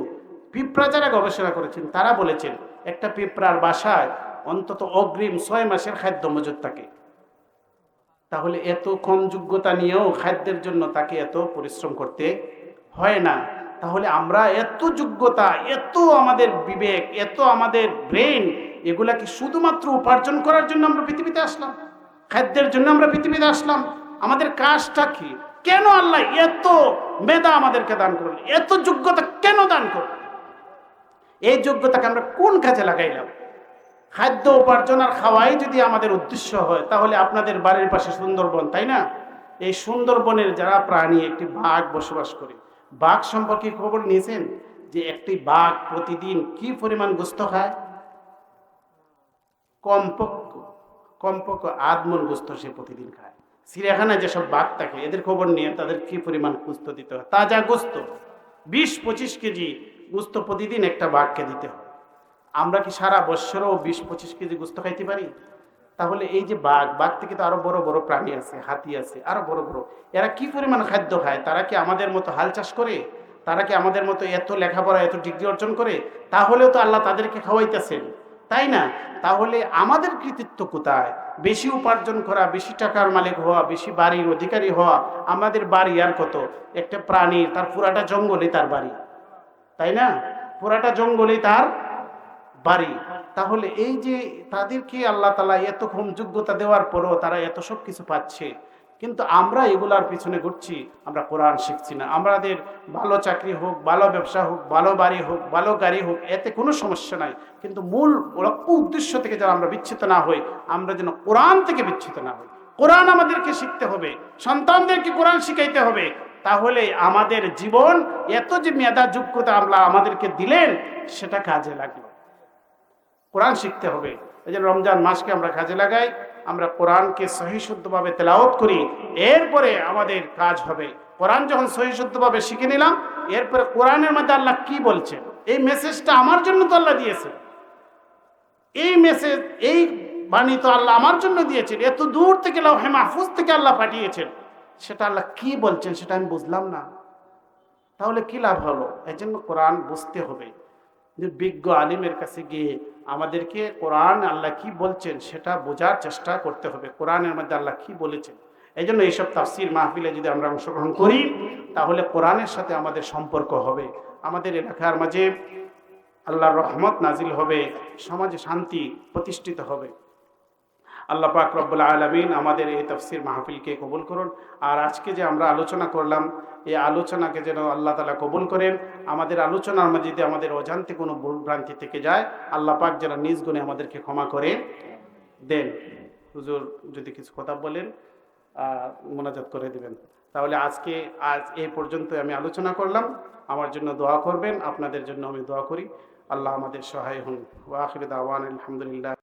পিঁপড়া যারা গবেষণা করেছেন তারা বলেছেন একটা পিঁপড়ার বাসায় অন্তত অগ্রিম 6 মাসের খাদ্য মজুদ থাকে। তাহলে এত কম যোগ্যতা নিয়েও খাদ্যের জন্য তাকে এত পরিশ্রম করতে হয় না। তাহলে আমরা এত যোগ্যতা, এত আমাদের বিবেক, এত আমাদের ব্রেন, এগুলা কি শুধুমাত্র উপার্জন করার জন্য আমরা পৃথিবীতে আসলাম? খাদ্যের জন্য আমরা পৃথিবীতে আসলাম? আমাদের কাজটা কি? কেন আল্লাহ এত মেধা আমাদেরকে দান করলেন, এত যোগ্যতা কেন দান করলেন? এই যোগ্যতাকে আমরা কোন কাজে লাগাইলাম? খাদ্য উপার্জন আর খাওয়াই যদি আমাদের উদ্দেশ্য হয়, তাহলে আপনাদের বাড়ির পাশে সুন্দরবন, তাই না? এই সুন্দরবনের যারা প্রাণী, একটি বাঘ বসবাস করে, বাঘ সম্পর্কে খবর নিয়েছেন যে একটি বাঘ প্রতিদিন কি পরিমাণ গোস্ত খায়? কমপক্ষে 8 মণ গোস্ত সে প্রতিদিন খায়। চিড়িয়াখানায় যেসব বাঘ থাকে এদের খবর নিয়ে তাদের কি পরিমাণ গোস্ত দিতে হয়? তাজা গোস্ত 20-25 কেজি গোস্ত প্রতিদিন একটা বাঘকে দিতে হয়। আমরা কি সারা বছরও 20-25 কেজি গোস্ত খাইতে পারি? তাহলে এই যে বাঘ থেকে তো আরো বড় বড় প্রাণী আছে, হাতি আছে, আরো বড় বড়, এরা কি পরিমাণ খাদ্য খায়? তারা কি আমাদের মতো হাল চাষ করে? তারা কি আমাদের মতো এত লেখাপড়া, এত ডিগ্রি অর্জন করে? তাহলেও তো আল্লাহ তাদেরকে খাওয়াইতেছেন, তাই না? তাহলে আমাদের কৃতিত্ব কোথায়? বেশি উপার্জন করা, বেশি টাকার মালিক হওয়া, বেশি বাড়ির অধিকারী হওয়া। আমাদের বাড়ি আর কত? একটা প্রাণীর তার পুরাটা জঙ্গলে তার বাড়ি, তাই না? পুরাটা জঙ্গলে তার বাড়ি। তাহলে এই যে তাদেরকে আল্লাহ তাআলা এত কম যোগ্যতা দেওয়ার পরও তারা এত সব কিছু পাচ্ছে, কিন্তু আমরা এগুলার পিছনে ঘুরছি, আমরা কোরআন শিখছি না। আমাদের ভালো চাকরি হোক, ভালো ব্যবসা হোক, ভালো বাড়ি হোক, ভালো গাড়ি হোক, এতে কোনো সমস্যা নাই, কিন্তু মূল লক্ষ্য উদ্দেশ্য থেকে যেন আমরা বিচ্যুত না হই, আমরা যেন কোরআন থেকে বিচ্যুত না হই। কোরআন আমাদেরকে শিখতে হবে, সন্তানদেরকে কোরআন শিখাইতে হবে। তাহলে আমাদের জীবন, এত যে মেধা যোগ্যতা আল্লাহ আমাদেরকে দিলেন, সেটা কাজে লাগলো। কোরআন শিখতে হবে। এই যে রমজান মাসকে আমরা কাজে লাগাই, আমরা কোরআনকে সহি শুদ্ধভাবে তেলাওয়াত করি, এরপরে আমাদের কাজ হবে। কোরআন যখন সহি শুদ্ধভাবে শিখে নিলাম, এরপরে কোরআনের মধ্যে আল্লাহ কি বলছেন, এই মেসেজটা আমার জন্য তো আল্লাহ দিয়েছেন। এই মেসেজ, এই বাণী তো আল্লাহ আমার জন্য দিয়েছেন। এত দূর থেকে লাউহে মাহফুজ থেকে আল্লাহ পাঠিয়েছেন, সেটা আল্লাহ কি বলছেন সেটা আমি বুঝলাম না, তাহলে কি লাভ হলো? এই জন্য কোরআন বুঝতে হবে। বিজ্ঞ আলিমের কাছে গিয়ে আমাদেরকে কোরআন আল্লাহ কি বলছেন সেটা বোঝার চেষ্টা করতে হবে, কোরআনের মধ্যে আল্লাহ কি বলেছেন। এই জন্য এইসব তাফসির মাহফিলে যদি আমরা অংশগ্রহণ করি, তাহলে কোরআনের সাথে আমাদের সম্পর্ক হবে, আমাদের এলাকার মাঝে আল্লাহর রহমত নাজিল হবে, সমাজে শান্তি প্রতিষ্ঠিত হবে। আল্লাহ পাক রব্বুল আলামিন আমাদের এই তাফসির মাহফিলকে কবুল করুন। আর আজকে যে আমরা আলোচনা করলাম, এই আলোচনাকে যেন আল্লাহ তাআলা কবুল করেন। আমাদের আলোচনার মাঝে যদি আমাদের অজান্তে কোনো ভুল ভ্রান্তি থেকে যায়, আল্লাহ পাক যেন নিজ গুণে আমাদেরকে ক্ষমা করে দেন। হুজুর যদি কিছু কথা বলেন, মোনাজাত করে দিবেন। তাহলে আজ এই পর্যন্ত আমি আলোচনা করলাম। আমার জন্য দোয়া করবেন, আপনাদের জন্য আমি দোয়া করি। আল্লাহ আমাদের সহায় হন। ওয়া আখিরু দাওয়ানা আলহামদুলিল্লাহ।